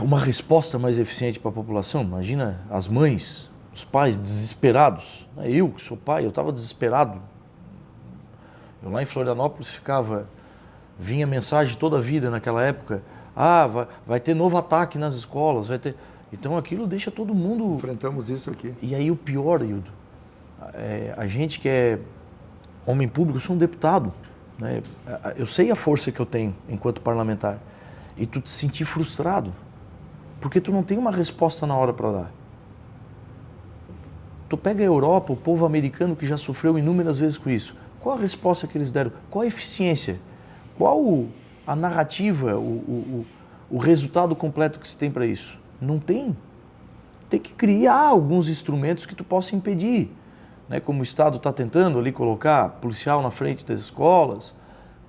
[SPEAKER 2] uma resposta mais eficiente para a população. Imagina as mães, os pais desesperados. Eu, que sou pai, eu estava desesperado. Eu lá em Florianópolis vinha mensagem toda a vida naquela época, vai ter novo ataque nas escolas, vai ter... Então aquilo deixa todo mundo...
[SPEAKER 1] Enfrentamos isso aqui.
[SPEAKER 2] E aí o pior, Hildo, a gente que é homem público, eu sou um deputado, né? Eu sei a força que eu tenho enquanto parlamentar, e tu te sentir frustrado, porque tu não tem uma resposta na hora para dar. Tu pega a Europa, o povo americano que já sofreu inúmeras vezes com isso, qual a resposta que eles deram? Qual a eficiência? Qual a narrativa, o resultado completo que se tem para isso? Não tem. Tem que criar alguns instrumentos que tu possa impedir, né? Como o Estado está tentando ali colocar policial na frente das escolas,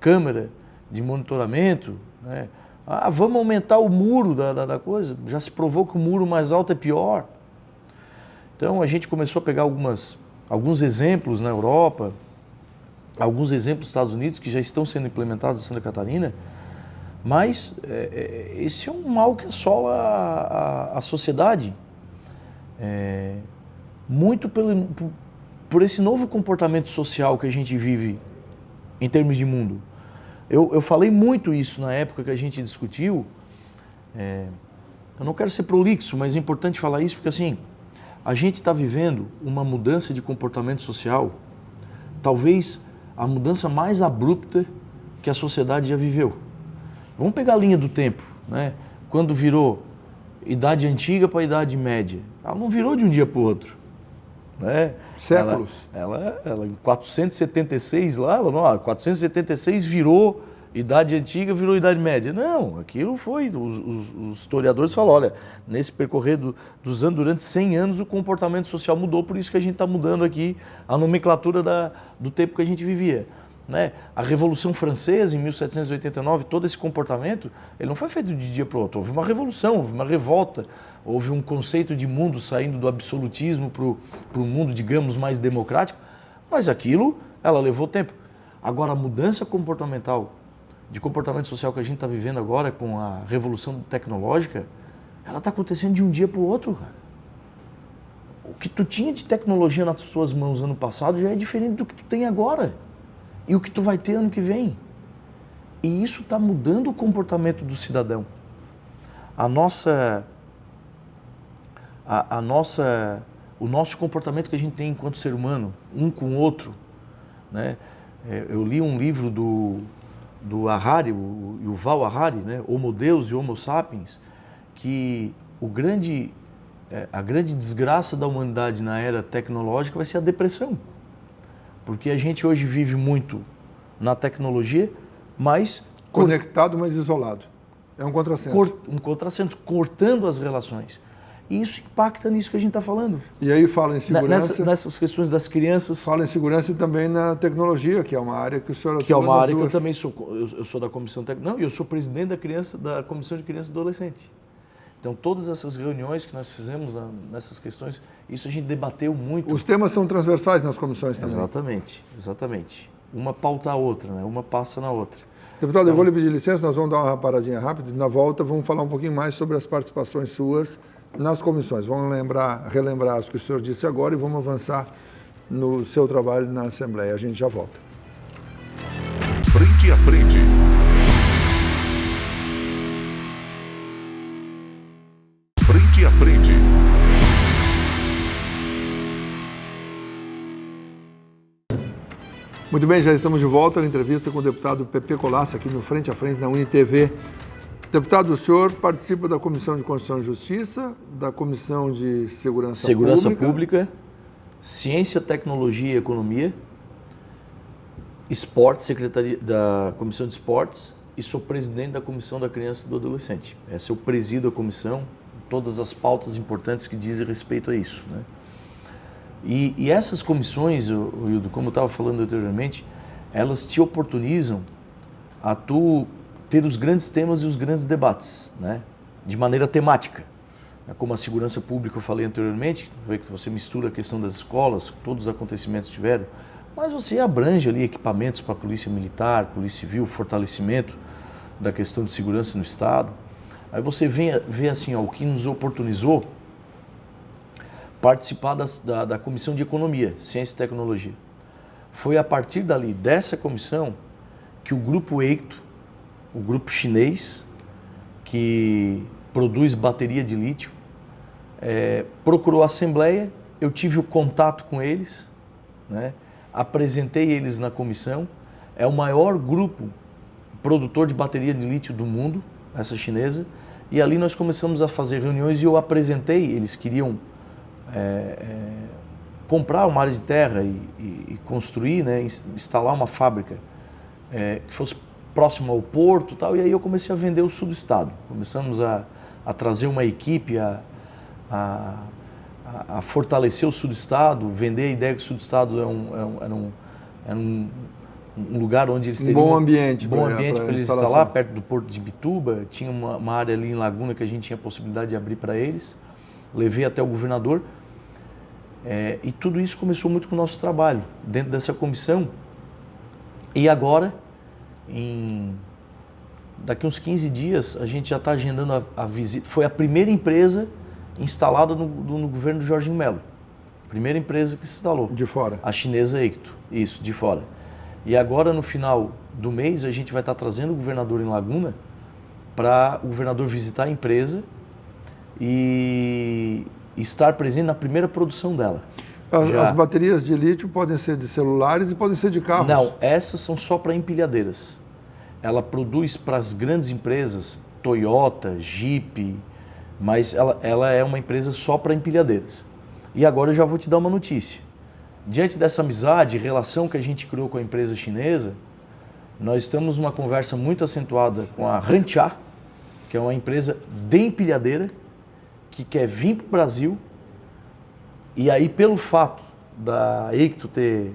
[SPEAKER 2] câmera de monitoramento, né? Vamos aumentar o muro da coisa. Já se provou que o muro mais alto é pior. Então a gente começou a pegar alguns exemplos na Europa, alguns exemplos nos Estados Unidos que já estão sendo implementados em Santa Catarina, mas esse é um mal que assola a sociedade, muito por esse novo comportamento social que a gente vive em termos de mundo. Eu falei muito isso na época que a gente discutiu, eu não quero ser prolixo, mas é importante falar isso porque assim, a gente está vivendo uma mudança de comportamento social talvez a mudança mais abrupta que a sociedade já viveu. Vamos pegar a linha do tempo, né? Quando virou Idade Antiga para a Idade Média, ela não virou de um dia para o outro, né?
[SPEAKER 1] Séculos.
[SPEAKER 2] Ela em 476 lá, 476 virou Idade Antiga, virou Idade Média. Não, aquilo foi, os historiadores falam, olha, nesse percorrer dos anos, durante 100 anos, o comportamento social mudou, por isso que a gente está mudando aqui a nomenclatura do tempo que a gente vivia. Né? A Revolução Francesa, em 1789, todo esse comportamento, ele não foi feito de dia para o outro. Houve uma revolução, houve uma revolta, houve um conceito de mundo saindo do absolutismo para o mundo, digamos, mais democrático, mas aquilo, ela levou tempo. Agora, a mudança comportamental, de comportamento social que a gente está vivendo agora com a revolução tecnológica, ela está acontecendo de um dia para o outro, cara. O que tu tinha de tecnologia nas suas mãos ano passado já é diferente do que tu tem agora. E o que tu vai ter ano que vem. E isso está mudando o comportamento do cidadão. O nosso comportamento que a gente tem enquanto ser humano, um com o outro, né? Eu li um livro do Harari, o Yuval Harari, né? Homo Deus e Homo Sapiens, que a grande desgraça da humanidade na era tecnológica vai ser a depressão. Porque a gente hoje vive muito na tecnologia, mas...
[SPEAKER 1] Conectado, mas isolado. É um contrassenso.
[SPEAKER 2] Um contrassenso, cortando as relações. E isso impacta nisso que a gente está falando.
[SPEAKER 1] E aí fala em segurança...
[SPEAKER 2] Nessas questões das crianças...
[SPEAKER 1] Fala em segurança e também na tecnologia, que é uma área que o senhor...
[SPEAKER 2] Que é uma área que eu também sou. Eu sou da Comissão Técnica... Não, eu sou presidente da Comissão de Criança e Adolescente. Então, todas essas reuniões que nós fizemos nessas questões, isso a gente debateu muito.
[SPEAKER 1] Os temas são transversais nas comissões também.
[SPEAKER 2] Exatamente. Uma pauta a outra, né? Uma passa na outra.
[SPEAKER 1] Deputado, eu vou lhe pedir licença, nós vamos dar uma paradinha rápida e na volta vamos falar um pouquinho mais sobre as participações suas nas comissões. Vamos relembrar as que o senhor disse agora e vamos avançar no seu trabalho na Assembleia. A gente já volta.
[SPEAKER 3] Frente a frente. Frente a frente.
[SPEAKER 1] Muito bem, já estamos de volta à entrevista com o deputado Pepe Colasso, aqui no Frente a Frente, na UniTV. Deputado, o senhor participa da Comissão de Constituição e Justiça, da Comissão de Segurança
[SPEAKER 2] Pública, Ciência, Tecnologia e Economia, Esporte, Secretaria da Comissão de Esportes, e sou presidente da Comissão da Criança e do Adolescente. Essa eu presido a comissão, todas as pautas importantes que dizem respeito a isso, né? E essas comissões, Wildo, como eu estava falando anteriormente, elas te oportunizam a tu ter os grandes temas e os grandes debates, né? De maneira temática. Como a segurança pública eu falei anteriormente, que você mistura a questão das escolas, todos os acontecimentos que tiveram, mas você abrange ali equipamentos para a polícia militar, polícia civil, fortalecimento da questão de segurança no Estado. Aí você vê assim, ó, o que nos oportunizou participar da Comissão de Economia, Ciência e Tecnologia. Foi a partir dali, dessa comissão, que o grupo Eito, o grupo chinês, que produz bateria de lítio, procurou a Assembleia, eu tive o contato com eles, né? Apresentei eles na comissão, é o maior grupo produtor de bateria de lítio do mundo, essa chinesa, e ali nós começamos a fazer reuniões e eu apresentei, eles queriam comprar uma área de terra e construir, né, instalar uma fábrica que fosse próximo ao porto e tal, e aí eu comecei a vender o sul do estado. Começamos a trazer uma equipe, a fortalecer o sul do estado, vender a ideia que o sul do estado era um lugar onde eles teriam
[SPEAKER 1] um bom ambiente
[SPEAKER 2] para eles instalar, perto do porto de Bituba. Tinha uma área ali em Laguna que a gente tinha possibilidade de abrir para eles. Levei até o governador. E tudo isso começou muito com o nosso trabalho dentro dessa comissão. E agora, daqui uns 15 dias, a gente já está agendando a visita. Foi a primeira empresa instalada no governo do Jorginho Melo. Primeira empresa que se instalou.
[SPEAKER 1] De fora?
[SPEAKER 2] A chinesa Eito, isso, de fora. E agora, no final do mês, a gente vai estar trazendo o governador em Laguna para o governador visitar a empresa e estar presente na primeira produção dela.
[SPEAKER 1] As baterias de lítio podem ser de celulares e podem ser de carros?
[SPEAKER 2] Não, essas são só para empilhadeiras. Ela produz para as grandes empresas, Toyota, Jeep, mas ela é uma empresa só para empilhadeiras. E agora eu já vou te dar uma notícia. Diante dessa amizade, relação que a gente criou com a empresa chinesa, nós estamos numa conversa muito acentuada com a Rantia, que é uma empresa de empilhadeira, que quer vir para o Brasil. E aí, pelo fato da Icto ter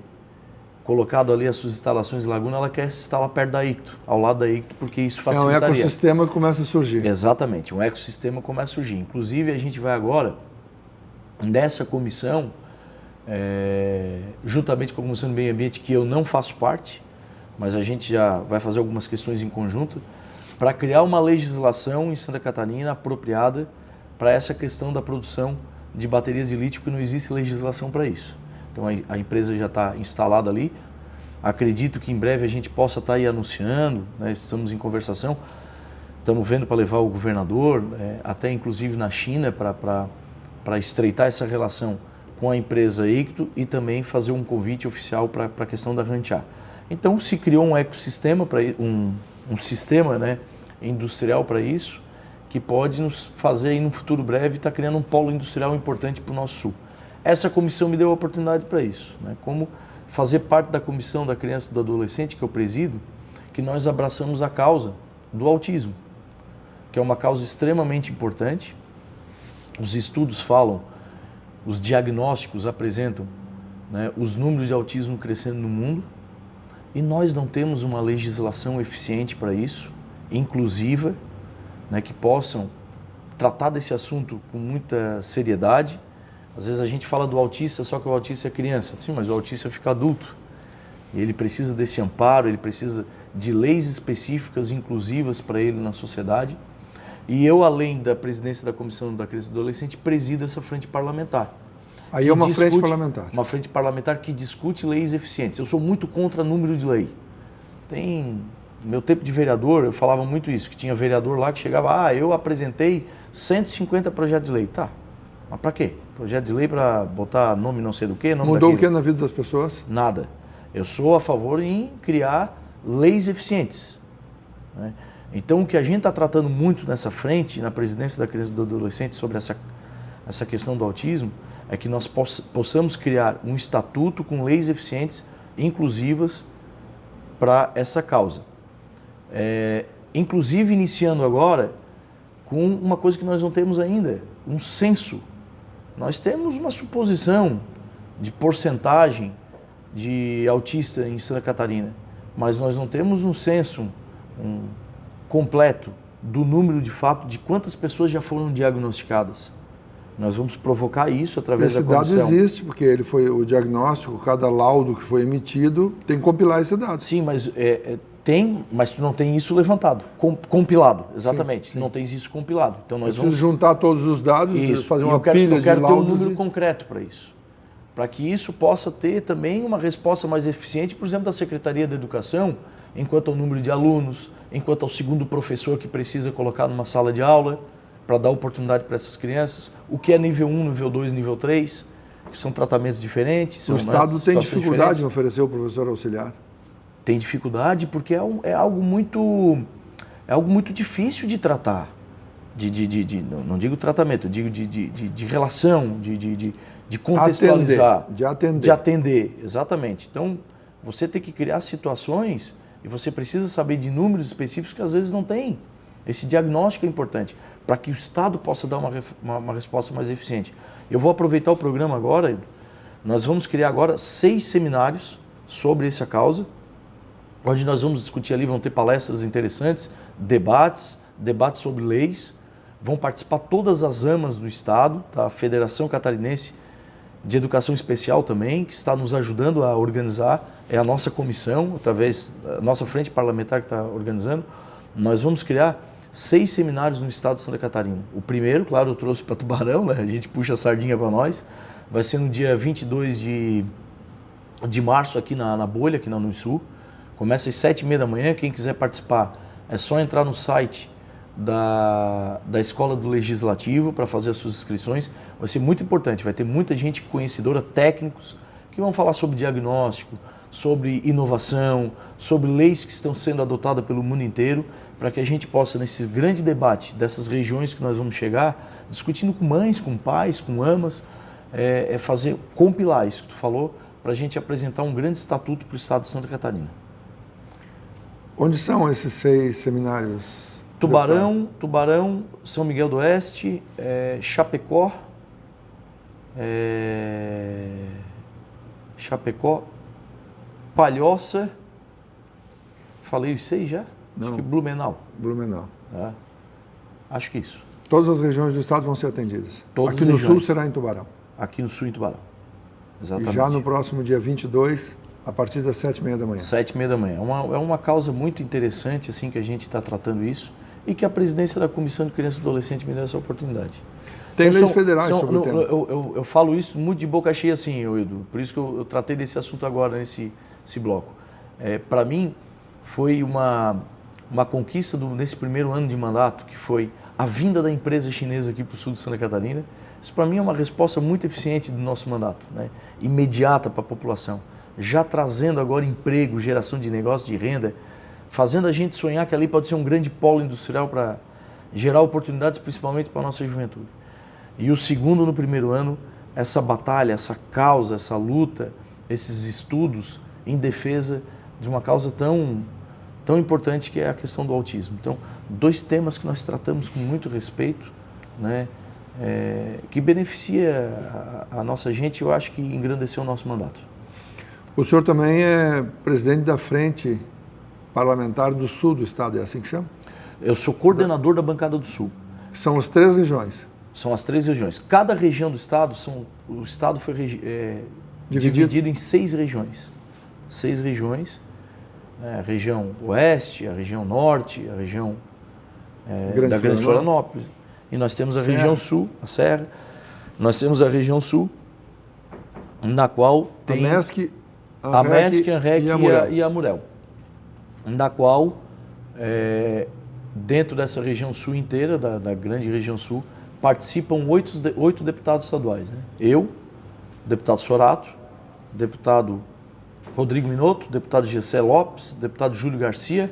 [SPEAKER 2] colocado ali as suas instalações em Laguna, ela quer se instalar perto da Icto, ao lado da Icto, porque isso facilitaria.
[SPEAKER 1] É um ecossistema que começa a surgir.
[SPEAKER 2] Exatamente, um ecossistema começa a surgir. Inclusive, a gente vai agora, nessa comissão, juntamente com a Comissão do Meio Ambiente, que eu não faço parte, mas a gente já vai fazer algumas questões em conjunto, para criar uma legislação em Santa Catarina apropriada para essa questão da produção de baterias de lítio, que não existe legislação para isso. Então a empresa já está instalada ali. Acredito que em breve a gente possa estar aí anunciando, né? Estamos em conversação, estamos vendo para levar o governador, até inclusive na China, para estreitar essa relação com a empresa Icto e também fazer um convite oficial para a questão da Rantia. Então se criou um ecossistema, um sistema, né, industrial para isso, que pode nos fazer aí no futuro breve estar criando um polo industrial importante para o nosso sul. Essa comissão me deu a oportunidade para isso, né? Como fazer parte da comissão da criança e do adolescente que eu presido, que nós abraçamos a causa do autismo, que é uma causa extremamente importante. Os estudos falam, os diagnósticos apresentam, né, os números de autismo crescendo no mundo, e nós não temos uma legislação eficiente para isso, inclusiva, né, que possam tratar desse assunto com muita seriedade. Às vezes a gente fala do autista, só que o autista é criança. Sim, mas o autista fica adulto. E ele precisa desse amparo, ele precisa de leis específicas, inclusivas para ele na sociedade. E eu, além da presidência da Comissão da Criança e do Adolescente, presido essa frente parlamentar.
[SPEAKER 1] Aí é uma frente parlamentar.
[SPEAKER 2] Uma frente parlamentar que discute leis eficientes. Eu sou muito contra número de lei. No meu tempo de vereador, eu falava muito isso, que tinha vereador lá que chegava, eu apresentei 150 projetos de lei. Tá, mas para quê? Projeto de lei para botar nome não sei do quê? Nome
[SPEAKER 1] Mudou
[SPEAKER 2] daquele.
[SPEAKER 1] o que na vida das pessoas?
[SPEAKER 2] Nada. Eu sou a favor em criar leis eficientes, né? Então, o que a gente está tratando muito nessa frente, na presidência da criança e do adolescente, sobre essa questão do autismo, é que nós possamos criar um estatuto com leis eficientes, inclusivas, para essa causa. Inclusive, iniciando agora com uma coisa que nós não temos ainda, um censo. Nós temos uma suposição de porcentagem de autista em Santa Catarina, mas nós não temos um censo completo do número de fato de quantas pessoas já foram diagnosticadas. Nós vamos provocar isso através da comissão.
[SPEAKER 1] Esse dado existe, porque ele foi o diagnóstico, cada laudo que foi emitido tem que compilar esse dado.
[SPEAKER 2] Sim, mas mas tu não tem isso levantado, compilado, exatamente.
[SPEAKER 1] Sim.
[SPEAKER 2] Não tens isso compilado. Então nós
[SPEAKER 1] vamos juntar todos os dados e fazer uma pilha de laudos.
[SPEAKER 2] Eu quero ter um número concreto para isso, para que isso possa ter também uma resposta mais eficiente, por exemplo, da Secretaria da Educação, enquanto ao número de alunos, enquanto ao segundo professor que precisa colocar numa sala de aula, para dar oportunidade para essas crianças, o que é nível 1, nível 2, nível 3, que são tratamentos diferentes.
[SPEAKER 1] O Estado tem dificuldade em oferecer o professor auxiliar?
[SPEAKER 2] Tem dificuldade porque é algo muito difícil de tratar. Não digo tratamento, digo de relação, de contextualizar. De atender, exatamente. Então, você tem que criar situações e você precisa saber de números específicos que às vezes não tem. Esse diagnóstico é importante, para que o Estado possa dar uma resposta mais eficiente. Eu vou aproveitar o programa agora, nós vamos criar agora 6 seminários sobre essa causa, onde nós vamos discutir ali, vão ter palestras interessantes, debates sobre leis, vão participar todas as AMAs do Estado, tá? A Federação Catarinense de Educação Especial também, que está nos ajudando a organizar, é a nossa comissão, através da nossa frente parlamentar que está organizando. Nós vamos criar 6 seminários no estado de Santa Catarina. O primeiro, claro, eu trouxe para Tubarão, né? A gente puxa a sardinha para nós, vai ser no dia 22 de março aqui na Bolha, aqui na Unisul. Começa às 7h30 da manhã, quem quiser participar é só entrar no site da Escola do Legislativo para fazer as suas inscrições. Vai ser muito importante, vai ter muita gente conhecedora, técnicos, que vão falar sobre diagnóstico, sobre inovação, sobre leis que estão sendo adotadas pelo mundo inteiro, para que a gente possa, nesse grande debate dessas regiões que nós vamos chegar, discutindo com mães, com pais, com amas, compilar isso que tu falou, para a gente apresentar um grande estatuto para o estado de Santa Catarina.
[SPEAKER 1] Onde são esses 6 seminários?
[SPEAKER 2] Tubarão, São Miguel do Oeste, Chapecó, Palhoça, falei os 6 já?
[SPEAKER 1] Não.
[SPEAKER 2] Acho que Blumenau.
[SPEAKER 1] Blumenau.
[SPEAKER 2] Tá? Acho que isso.
[SPEAKER 1] Todas as regiões do estado vão ser atendidas.
[SPEAKER 2] Todas
[SPEAKER 1] Aqui
[SPEAKER 2] as
[SPEAKER 1] no
[SPEAKER 2] regiões.
[SPEAKER 1] sul será em Tubarão.
[SPEAKER 2] Aqui no sul em Tubarão. Exatamente.
[SPEAKER 1] E já no próximo dia 22, a partir das 7h30 da manhã.
[SPEAKER 2] 7h30 da manhã. É uma causa muito interessante assim que a gente está tratando isso e que a presidência da Comissão de Criança e Adolescente me deu essa oportunidade.
[SPEAKER 1] Tem
[SPEAKER 2] Então,
[SPEAKER 1] leis federais sobre o tema.
[SPEAKER 2] Eu falo isso muito de boca cheia assim, Edu. Por isso que eu tratei desse assunto agora nesse bloco. Para mim, foi uma conquista nesse primeiro ano de mandato, que foi a vinda da empresa chinesa aqui para o sul de Santa Catarina. Isso para mim é uma resposta muito eficiente do nosso mandato, né? Imediata para a população, já trazendo agora emprego, geração de negócio, de renda, fazendo a gente sonhar que ali pode ser um grande polo industrial para gerar oportunidades, principalmente para a nossa juventude. E o segundo, no primeiro ano, essa batalha, essa causa, essa luta, esses estudos em defesa de uma causa tão importante que é a questão do autismo. Então, 2 temas que nós tratamos com muito respeito, né, que beneficia a nossa gente, eu acho que engrandeceu o nosso mandato.
[SPEAKER 1] O senhor também é presidente da Frente Parlamentar do Sul do Estado, é assim que chama?
[SPEAKER 2] Eu sou coordenador da Bancada do Sul.
[SPEAKER 1] São as 3 regiões.
[SPEAKER 2] São as 3 regiões. Cada região do Estado, o Estado foi dividido em 6 regiões. 6 regiões. A região Oeste, a região Norte, a região da Grande Florianópolis. E nós temos a região Sul, a Serra. Nós temos a região Sul, na qual tem
[SPEAKER 1] a MESC,
[SPEAKER 2] a REC e a Amurel. Na qual, dentro dessa região Sul inteira, da grande região Sul, participam 8 deputados estaduais. Né? Eu, o deputado Sorato, o deputado Rodrigo Minotto, o deputado Gessé Lopes, o deputado Júlio Garcia,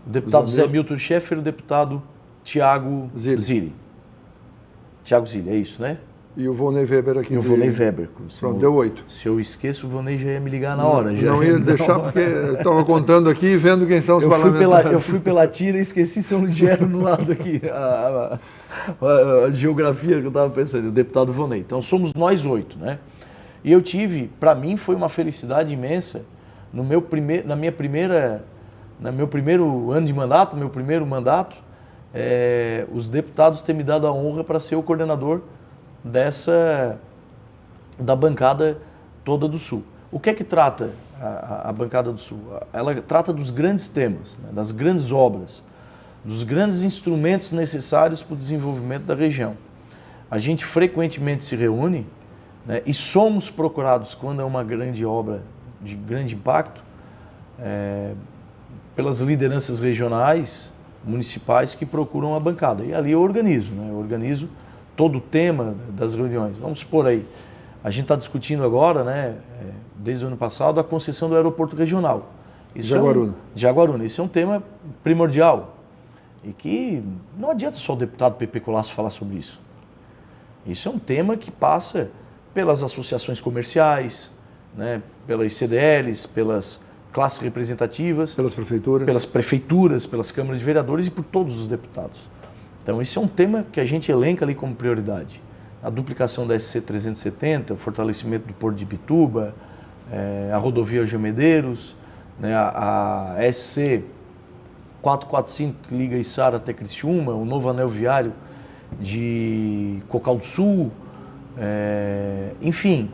[SPEAKER 2] o deputado Zé Milton Schaeffer e o deputado Tiago Zilli. Tiago Zilli, é isso, né?
[SPEAKER 1] E o Volney Weber aqui.
[SPEAKER 2] E o Volney Weber.
[SPEAKER 1] Pronto, deu 8.
[SPEAKER 2] Se eu esqueço, o Volney já ia me ligar na hora.
[SPEAKER 1] Não ia deixar, porque eu estava contando aqui e vendo quem são os parlamentares.
[SPEAKER 2] Eu fui pela tira e esqueci São Ligero no lado aqui. A geografia que eu estava pensando, o deputado Volney. Então, somos nós 8, né? E eu tive, para mim, foi uma felicidade imensa, no meu primeiro ano de mandato, meu primeiro mandato, os deputados terem me dado a honra para ser o coordenador da bancada toda do Sul. O que é que trata a bancada do Sul? Ela trata dos grandes temas, né, das grandes obras, dos grandes instrumentos necessários para o desenvolvimento da região. A gente frequentemente se reúne, né, e somos procurados, quando é uma grande obra de grande impacto, pelas lideranças regionais, municipais, que procuram a bancada. E ali eu organizo, né? Eu organizo todo o tema das reuniões. Vamos supor aí, a gente está discutindo agora, né, desde o ano passado, a concessão do aeroporto regional. Jaguaruna. Isso é um tema primordial e que não adianta só o deputado Pepe Colasso falar sobre isso. Isso é um tema que passa pelas associações comerciais, né, pelas CDLs, pelas classes representativas, pelas prefeituras, pelas câmaras de vereadores e por todos os deputados. Então, esse é um tema que a gente elenca ali como prioridade. A duplicação da SC 370, o fortalecimento do Porto de Ibituba, a rodovia Geomedeiros, né, a SC 445 que liga Içara até Criciúma, o novo anel viário de Cocal do Sul, enfim,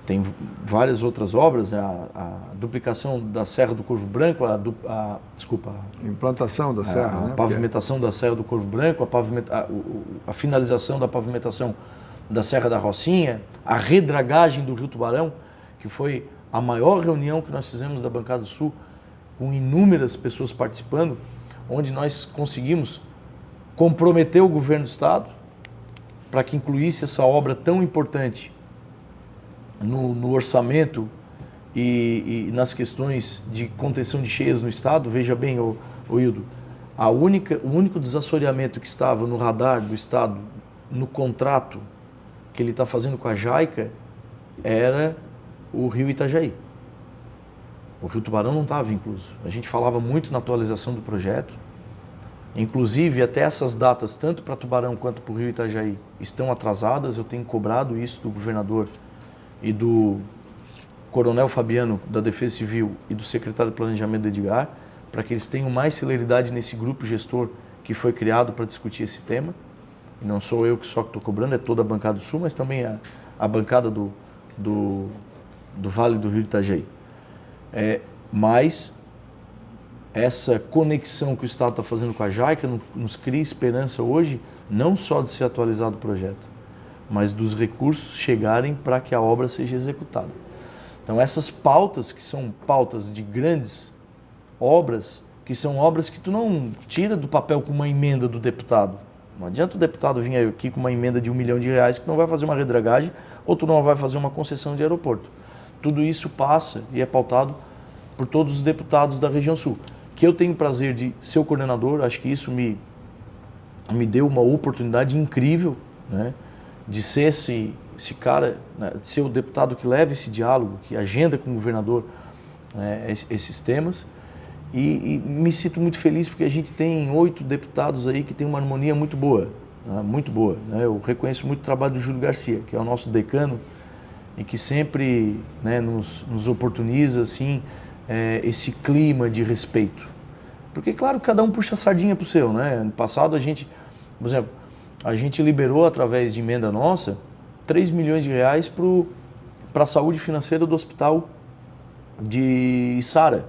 [SPEAKER 2] tem várias outras obras, né? A duplicação da Serra do Corvo Branco,
[SPEAKER 1] implantação da serra, né?
[SPEAKER 2] A pavimentação da Serra do Corvo Branco, a finalização da pavimentação da Serra da Rocinha, a redragagem do Rio Tubarão, que foi a maior reunião que nós fizemos da Bancada do Sul, com inúmeras pessoas participando. onde nós conseguimos comprometer o governo do estado para que incluísse essa obra tão importante no orçamento e nas questões de contenção de cheias no estado. Veja bem, Hildo, o único desassoreamento que estava no radar do estado, no contrato que ele está fazendo com a JAICA, era o rio Itajaí. O rio Tubarão não estava incluso. A gente falava muito na atualização do projeto. Inclusive, até essas datas, tanto para Tubarão quanto para o rio Itajaí, estão atrasadas. Eu tenho cobrado isso do governador e do coronel Fabiano, da Defesa Civil, e do secretário de Planejamento do Edgar, para que eles tenham mais celeridade nesse grupo gestor que foi criado para discutir esse tema. E não sou eu que só estou cobrando, é toda a bancada do Sul, mas também a bancada do Vale do Rio Itajaí. Mas essa conexão que o Estado está fazendo com a JAICA nos cria esperança hoje, não só de ser atualizado o projeto, mas dos recursos chegarem para que a obra seja executada. Então essas pautas, que são pautas de grandes obras, que são obras que tu não tira do papel com uma emenda do deputado. Não adianta o deputado vir aqui com uma emenda de R$1 milhão que tu não vai fazer uma redragagem ou tu não vai fazer uma concessão de aeroporto. Tudo isso passa e é pautado por todos os deputados da região sul. Que eu tenho o prazer de ser o coordenador, acho que isso me deu uma oportunidade incrível, né, de ser esse cara, né, de ser o deputado que leva esse diálogo, que agenda com o governador, né, esses temas. E me sinto muito feliz porque a gente tem 8 deputados aí que tem uma harmonia muito boa, né, muito boa. Né? Eu reconheço muito o trabalho do Júlio Garcia, que é o nosso decano e que sempre, né, nos oportuniza assim, esse clima de respeito. Porque, claro, cada um puxa a sardinha para o seu. Né? No passado, por exemplo, a gente liberou, através de emenda nossa, R$3 milhões para a saúde financeira do hospital de Içara.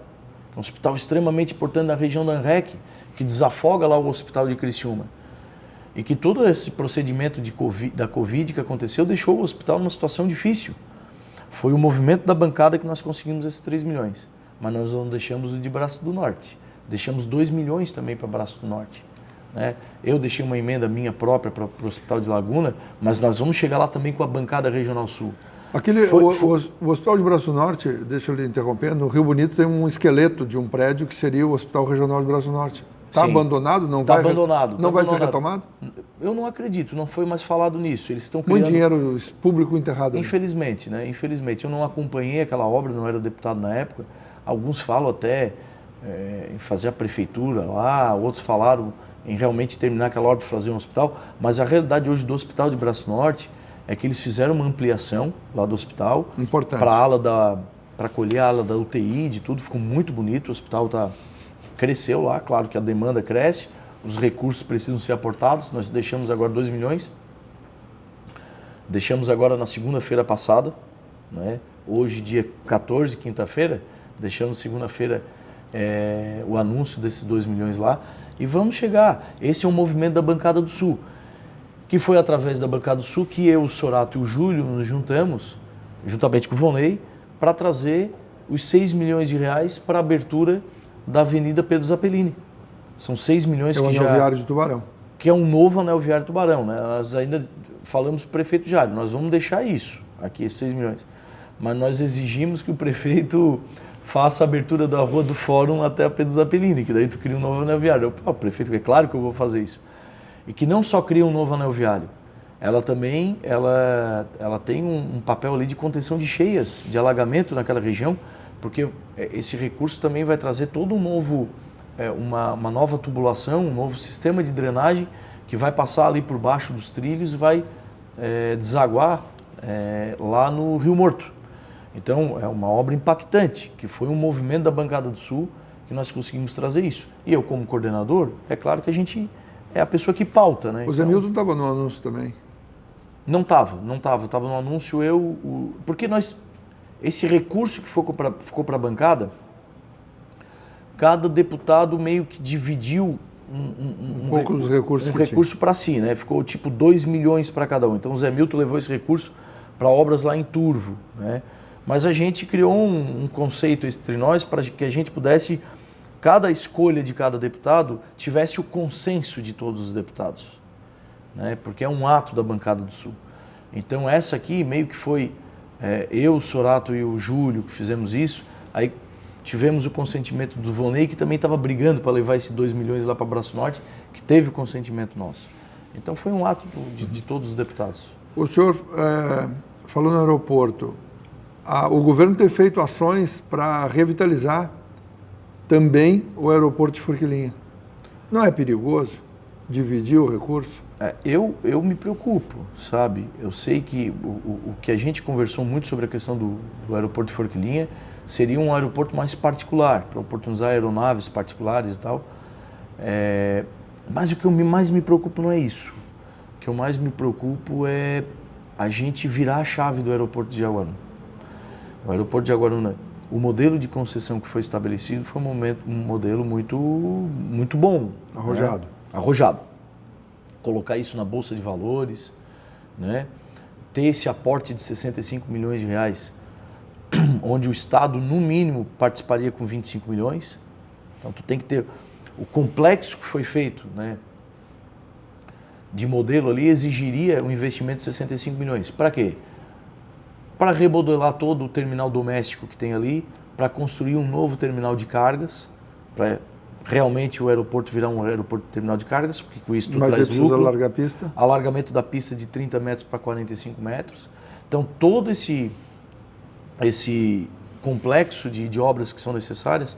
[SPEAKER 2] Um hospital extremamente importante na região da ANREC, que desafoga lá o hospital de Criciúma. E que todo esse procedimento da Covid que aconteceu deixou o hospital numa situação difícil. Foi o movimento da bancada que nós conseguimos esses 3 milhões. Mas nós não deixamos o de Braço do Norte. Deixamos 2 milhões também para Braço do Norte. Né? Eu deixei uma emenda minha própria para o Hospital de Laguna, mas nós vamos chegar lá também com a bancada Regional Sul.
[SPEAKER 1] O Hospital de Braço Norte, deixa eu lhe interromper, no Rio Bonito tem um esqueleto de um prédio que seria o Hospital Regional de Braço Norte. Está abandonado? Não vai
[SPEAKER 2] abandonado.
[SPEAKER 1] Não vai ser retomado?
[SPEAKER 2] Eu não acredito, não foi mais falado nisso. Eles estão criando...
[SPEAKER 1] Muito dinheiro público enterrado.
[SPEAKER 2] Infelizmente, né? Infelizmente. Eu não acompanhei aquela obra, não era deputado na época. Alguns falam até em fazer a prefeitura lá, outros falaram em realmente terminar aquela obra para fazer um hospital. Mas a realidade hoje do Hospital de Braço Norte é que eles fizeram uma ampliação lá do hospital.
[SPEAKER 1] Importante.
[SPEAKER 2] Para acolher a ala da UTI, de tudo, ficou muito bonito. O hospital cresceu lá, claro que a demanda cresce, os recursos precisam ser aportados. Nós deixamos agora 2 milhões. Deixamos agora na segunda-feira passada, né? Hoje, dia 14, quinta-feira, deixamos segunda-feira o anúncio desses 2 milhões lá. E vamos chegar. Esse é um movimento da Bancada do Sul, que foi através da Bancada do Sul que eu, o Sorato e o Júlio nos juntamos, juntamente com o Vonei, para trazer os 6 milhões de reais para a abertura da Avenida Pedro Zappellini. São 6 milhões
[SPEAKER 1] que já... É o anel viário de Tubarão.
[SPEAKER 2] Que é um novo anel viário de Tubarão. Né? Nós ainda falamos para o prefeito Jário, nós vamos deixar isso, aqui, esses 6 milhões. Mas nós exigimos que o prefeito faça a abertura da Rua do Fórum até a Pedro Zappellini, que daí tu cria um novo anel viário. O prefeito, é claro que eu vou fazer isso. E que não só cria um novo anel viário, ela também ela tem um papel ali de contenção de cheias, de alagamento naquela região, porque esse recurso também vai trazer todo um novo, uma nova tubulação, um novo sistema de drenagem que vai passar ali por baixo dos trilhos e vai desaguar lá no Rio Morto. Então é uma obra impactante, que foi um movimento da Bancada do Sul que nós conseguimos trazer isso. E eu, como coordenador, é claro que a gente é a pessoa que pauta, né?
[SPEAKER 1] O Zé Milton estava no anúncio também?
[SPEAKER 2] Não estava no anúncio porque esse recurso que ficou para a bancada, cada deputado meio que dividiu um
[SPEAKER 1] pouco dos recursos
[SPEAKER 2] recurso para si, né? Ficou tipo 2 milhões para cada um. Então o Zé Milton levou esse recurso para obras lá em Turvo, né? Mas a gente criou um conceito entre nós para que a gente pudesse cada escolha de cada deputado tivesse o consenso de todos os deputados, né? Porque é um ato da bancada do Sul. Então essa aqui meio que foi eu, o Sorato e o Júlio que fizemos isso, aí tivemos o consentimento do Vonei, que também estava brigando para levar esses 2 milhões lá para Braço Norte, que teve o consentimento nosso. Então foi um ato de todos os deputados.
[SPEAKER 1] O senhor falou no aeroporto, o governo tem feito ações para revitalizar também o aeroporto de Forquilinha. Não é perigoso dividir o recurso?
[SPEAKER 2] Eu me preocupo, sabe? Eu sei que o que a gente conversou muito sobre a questão do aeroporto de Forquilinha seria um aeroporto mais particular, para oportunizar aeronaves particulares e tal. Mas o que eu mais me preocupo não é isso. O que eu mais me preocupo é a gente virar a chave do aeroporto de Jaguaruna. O aeroporto de Jaguaruna, o modelo de concessão que foi estabelecido foi um modelo muito bom.
[SPEAKER 1] Arrojado.
[SPEAKER 2] Né? Arrojado. Colocar isso na Bolsa de Valores, né? Ter esse aporte de 65 milhões de reais, onde o Estado, no mínimo, participaria com 25 milhões. Então, tu tem que ter o complexo que foi feito, né, de modelo ali, exigiria um investimento de 65 milhões. Para quê? Para remodelar todo o terminal doméstico que tem ali, para construir um novo terminal de cargas, para realmente o aeroporto virar um aeroporto terminal de cargas, porque com isso tu
[SPEAKER 1] Mas
[SPEAKER 2] traz
[SPEAKER 1] você precisa
[SPEAKER 2] lucro.
[SPEAKER 1] alargar a pista?
[SPEAKER 2] Alargamento da pista de 30 metros para 45 metros. Então, todo esse complexo de obras que são necessárias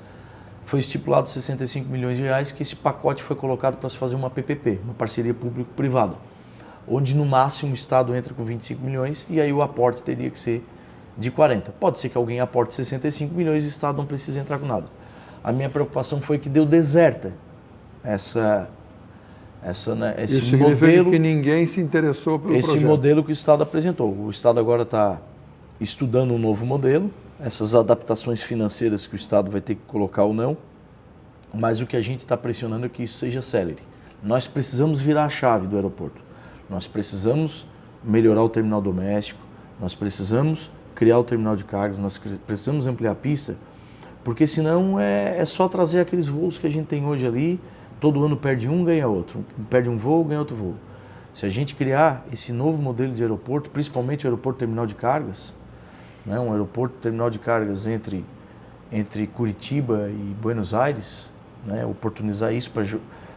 [SPEAKER 2] foi estipulado 65 milhões de reais, que esse pacote foi colocado para se fazer uma PPP, uma parceria público-privada, onde no máximo o Estado entra com 25 milhões e aí o aporte teria que ser de 40. Pode ser que alguém aporte 65 milhões e o Estado não precise entrar com nada. A minha preocupação foi que deu deserta esse
[SPEAKER 1] Isso significa
[SPEAKER 2] modelo,
[SPEAKER 1] que ninguém se interessou pelo
[SPEAKER 2] esse
[SPEAKER 1] projeto.
[SPEAKER 2] modelo que o Estado apresentou. O Estado agora está estudando um novo modelo, essas adaptações financeiras que o Estado vai ter que colocar ou não, mas o que a gente está pressionando é que isso seja célere. Nós precisamos virar a chave do aeroporto. Nós precisamos melhorar o terminal doméstico, nós precisamos criar o terminal de cargas, nós precisamos ampliar a pista, porque senão é só trazer aqueles voos que a gente tem hoje ali, todo ano perde um, ganha outro, perde um voo, ganha outro voo. Se a gente criar esse novo modelo de aeroporto, principalmente o aeroporto terminal de cargas, né, um aeroporto terminal de cargas entre Curitiba e Buenos Aires, né, oportunizar isso para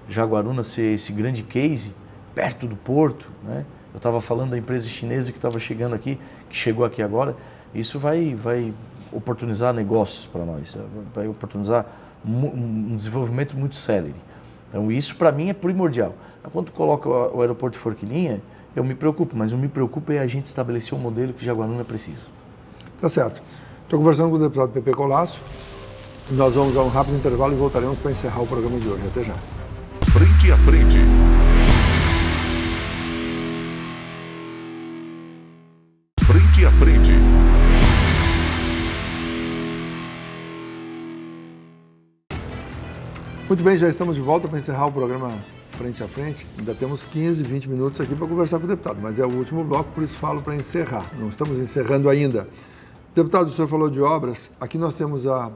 [SPEAKER 2] Jaguaruna ser esse grande case, perto do porto, né? Eu estava falando da empresa chinesa que estava chegando aqui, que chegou aqui agora, isso vai oportunizar negócios para nós, vai oportunizar um desenvolvimento muito célere. Então isso para mim é primordial. Quando tu coloca o aeroporto de Forquilinha, eu me preocupo, mas eu me preocupo é a gente estabelecer um modelo que Jaguaruna precisa.
[SPEAKER 1] Tá certo. Estou conversando com o deputado Pepe Colasso. Nós vamos a um rápido intervalo e voltaremos para encerrar o programa de hoje. Até já.
[SPEAKER 3] Frente a frente. Frente a frente.
[SPEAKER 1] Muito bem, já estamos de volta para encerrar o programa Frente a Frente. Ainda temos 15, 20 minutos aqui para conversar com o deputado, mas é o último bloco, por isso falo para encerrar. Não estamos encerrando ainda. Deputado, o senhor falou de obras. Aqui nós temos a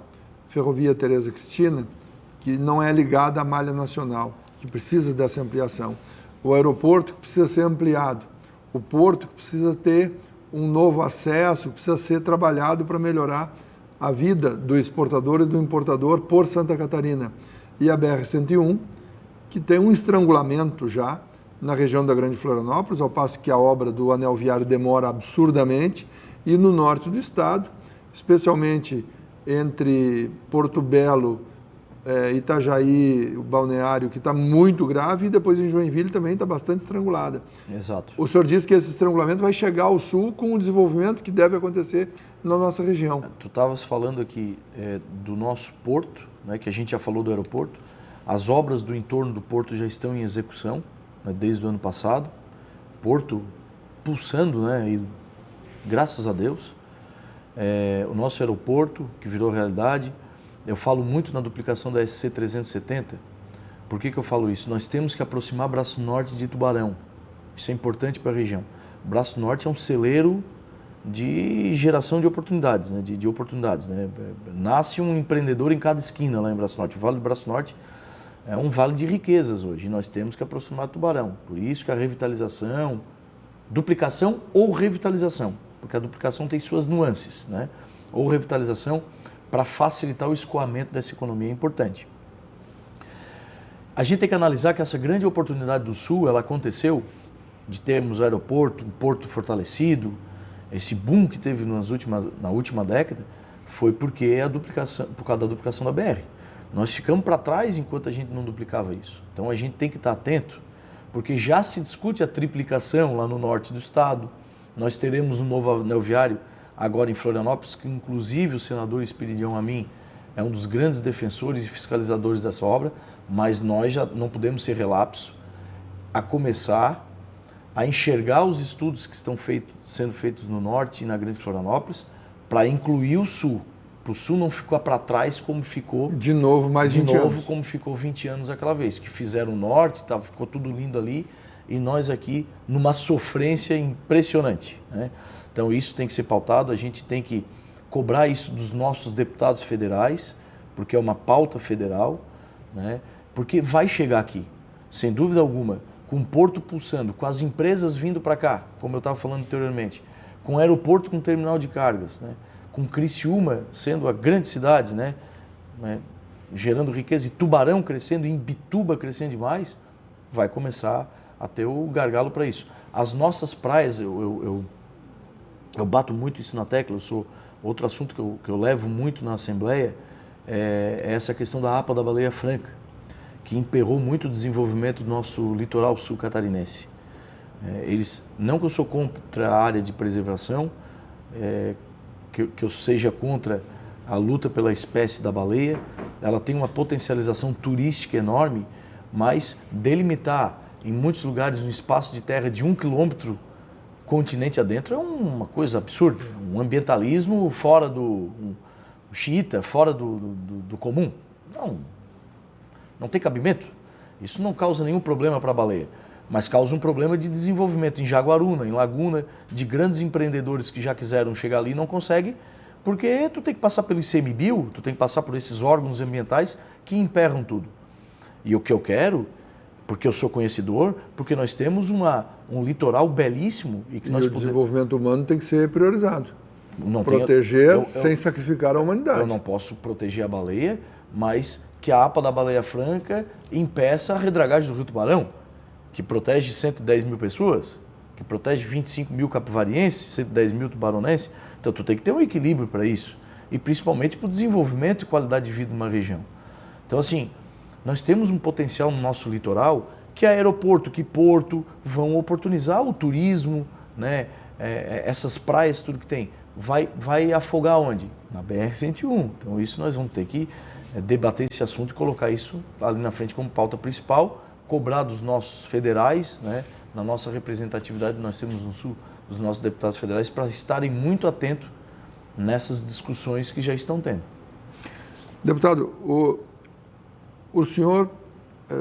[SPEAKER 1] Ferrovia Tereza Cristina, que não é ligada à malha nacional, que precisa dessa ampliação. O aeroporto que precisa ser ampliado. O porto que precisa ter um novo acesso, que precisa ser trabalhado para melhorar a vida do exportador e do importador por Santa Catarina. E a BR-101, que tem um estrangulamento já na região da Grande Florianópolis, ao passo que a obra do anel viário demora absurdamente, e no norte do estado, especialmente entre Porto Belo, Itajaí, o balneário, que está muito grave, e depois em Joinville também está bastante estrangulada.
[SPEAKER 2] Exato.
[SPEAKER 1] O senhor disse que esse estrangulamento vai chegar ao sul com o desenvolvimento que deve acontecer na nossa região.
[SPEAKER 2] Tu estavas falando aqui do nosso porto, né, que a gente já falou do aeroporto. As obras do entorno do porto já estão em execução, né, desde o ano passado. Porto pulsando, né, e graças a Deus. O nosso aeroporto, que virou realidade. Eu falo muito na duplicação da SC 370. Por que eu falo isso? Nós temos que aproximar Braço Norte de Tubarão. Isso é importante para a região. Braço Norte é um celeiro de geração de oportunidades, né? de oportunidades. Né? Nasce um empreendedor em cada esquina lá em Braço Norte. O Vale do Braço Norte é um vale de riquezas hoje, e nós temos que aproximar Tubarão. Por isso que a revitalização, duplicação ou revitalização, porque a duplicação tem suas nuances, né? Ou revitalização, para facilitar o escoamento dessa economia é importante. A gente tem que analisar que essa grande oportunidade do Sul, ela aconteceu de termos aeroporto, um porto fortalecido, esse boom que teve na última década, foi porque por causa da duplicação da BR. Nós ficamos para trás enquanto a gente não duplicava isso. Então a gente tem que estar atento, porque já se discute a triplicação lá no norte do estado. Nós teremos um novo anel viário agora em Florianópolis, que inclusive o senador Espiridião Amin é um dos grandes defensores e fiscalizadores dessa obra, mas nós já não podemos ser relapsos a começar a enxergar os estudos que estão sendo feitos no norte e na Grande Florianópolis para incluir o sul, para o sul não ficar para trás como ficou
[SPEAKER 1] de novo mais 20 anos.
[SPEAKER 2] Como ficou 20 anos aquela vez, que fizeram o norte, ficou tudo lindo ali e nós aqui numa sofrência impressionante, né? Então isso tem que ser pautado, a gente tem que cobrar isso dos nossos deputados federais, porque é uma pauta federal, né? Porque vai chegar aqui, sem dúvida alguma, com o porto pulsando, com as empresas vindo para cá, como eu estava falando anteriormente, com o aeroporto com terminal de cargas, né? Com Criciúma sendo a grande cidade, né? Gerando riqueza, e Tubarão crescendo, Imbituba crescendo demais, vai começar a ter o gargalo para isso. As nossas praias, eu bato muito isso na tecla, outro assunto que eu levo muito na Assembleia é essa questão da APA da Baleia Franca, que emperrou muito o desenvolvimento do nosso litoral sul catarinense. Não que eu sou contra a área de preservação, que eu seja contra a luta pela espécie da baleia, ela tem uma potencialização turística enorme, mas delimitar em muitos lugares um espaço de terra de 1 quilômetro continente adentro é uma coisa absurda, um ambientalismo fora xiita, fora do comum. Não tem cabimento. Isso não causa nenhum problema para a baleia, mas causa um problema de desenvolvimento em Jaguaruna, em Laguna, de grandes empreendedores que já quiseram chegar ali e não conseguem, porque tu tem que passar pelo ICMBio, tu tem que passar por esses órgãos ambientais que emperram tudo. E o que eu quero, porque eu sou conhecedor, porque nós temos um litoral belíssimo. E
[SPEAKER 1] o desenvolvimento humano tem que ser priorizado. Proteger sem sacrificar a humanidade.
[SPEAKER 2] Eu não posso proteger a baleia, mas que a APA da Baleia Franca impeça a redragagem do Rio Tubarão, que protege 110 mil pessoas, que protege 25 mil capivarienses, 110 mil tubaronenses. Então tu tem que ter um equilíbrio para isso, e principalmente para o desenvolvimento e qualidade de vida de uma região. Então assim, nós temos um potencial no nosso litoral que aeroporto, que porto vão oportunizar o turismo, né? Essas praias, tudo que tem. Vai afogar onde? Na BR-101. Então isso nós vamos ter que debater esse assunto e colocar isso ali na frente como pauta principal, cobrar dos nossos federais, né? Na nossa representatividade nós temos no Sul, dos nossos deputados federais, para estarem muito atentos nessas discussões que já estão tendo.
[SPEAKER 1] Deputado, o senhor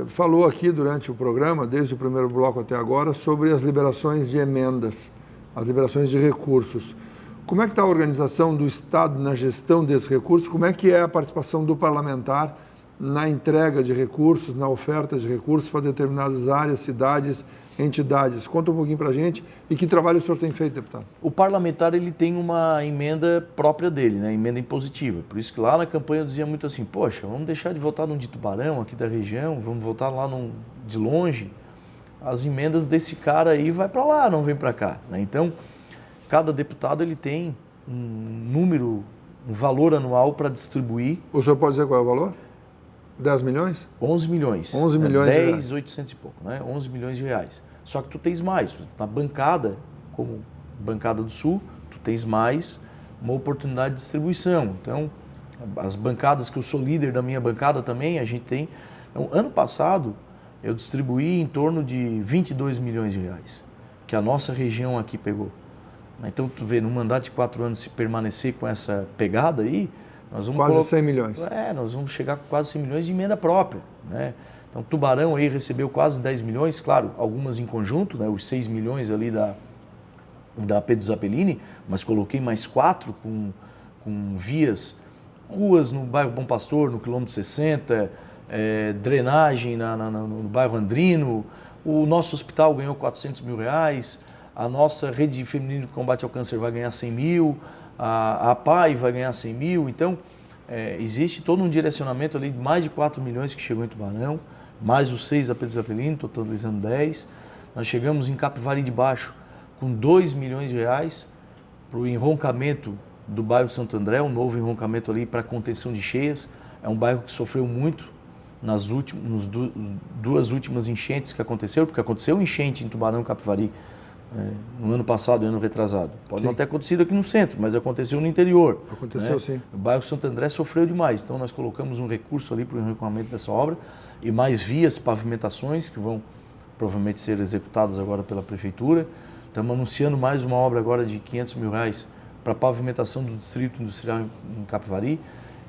[SPEAKER 1] falou aqui durante o programa, desde o primeiro bloco até agora, sobre as liberações de emendas, as liberações de recursos. Como é que está a organização do Estado na gestão desses recursos? Como é que é a participação do parlamentar na entrega de recursos, na oferta de recursos para determinadas áreas, cidades, entidades? Conta um pouquinho para a gente e que trabalho o senhor tem feito, deputado?
[SPEAKER 2] O parlamentar ele tem uma emenda própria dele, né? Emenda impositiva. Por isso que lá na campanha eu dizia muito assim, poxa, vamos deixar de votar num de Tubarão, aqui da região, vamos votar lá de longe. As emendas desse cara aí vai para lá, não vem para cá, né? Então, cada deputado ele tem um valor anual para distribuir.
[SPEAKER 1] O senhor pode dizer qual é o valor? 10 milhões?
[SPEAKER 2] 11 milhões.
[SPEAKER 1] 11 milhões de reais.
[SPEAKER 2] 10.800 e pouco, né? 11 milhões de reais. Só que tu tens mais. Na bancada, como bancada do Sul, tu tens mais uma oportunidade de distribuição. Então, as bancadas que eu sou líder da minha bancada também, a gente tem. Então, ano passado, eu distribuí em torno de 22 milhões de reais, que a nossa região aqui pegou. Então, tu vê, num mandato de 4 anos, se permanecer com essa pegada aí, nós vamos...
[SPEAKER 1] Quase 100 milhões.
[SPEAKER 2] Nós vamos chegar com quase 100 milhões de emenda própria, né? Então, Tubarão aí recebeu quase 10 milhões, claro, algumas em conjunto, né? Os 6 milhões ali da Pedro Zappellini, mas coloquei mais 4 com vias, ruas no bairro Bom Pastor, no quilômetro 60, drenagem no bairro Andrino. O nosso hospital ganhou R$400 mil, a nossa rede feminina de combate ao câncer vai ganhar 100 mil, a APAI vai ganhar 100 mil. Então, existe todo um direcionamento ali de mais de 4 milhões que chegou em Tubarão, mais os 6 da Pedro Zappellini, totalizando 10. Nós chegamos em Capivari de Baixo com R$2 milhões para o enroncamento do bairro Santo André, um novo enroncamento ali para contenção de cheias. É um bairro que sofreu muito nas duas últimas enchentes que aconteceram, porque aconteceu enchente em Tubarão e Capivari no ano passado e ano retrasado. Pode não ter acontecido aqui no centro, mas aconteceu no interior.
[SPEAKER 1] Aconteceu, sim.
[SPEAKER 2] O bairro Santo André sofreu demais, então nós colocamos um recurso ali para o enroncamento dessa obra e mais vias, pavimentações que vão provavelmente ser executadas agora pela Prefeitura. Estamos anunciando mais uma obra agora de R$500 mil para pavimentação do distrito industrial em Capivari.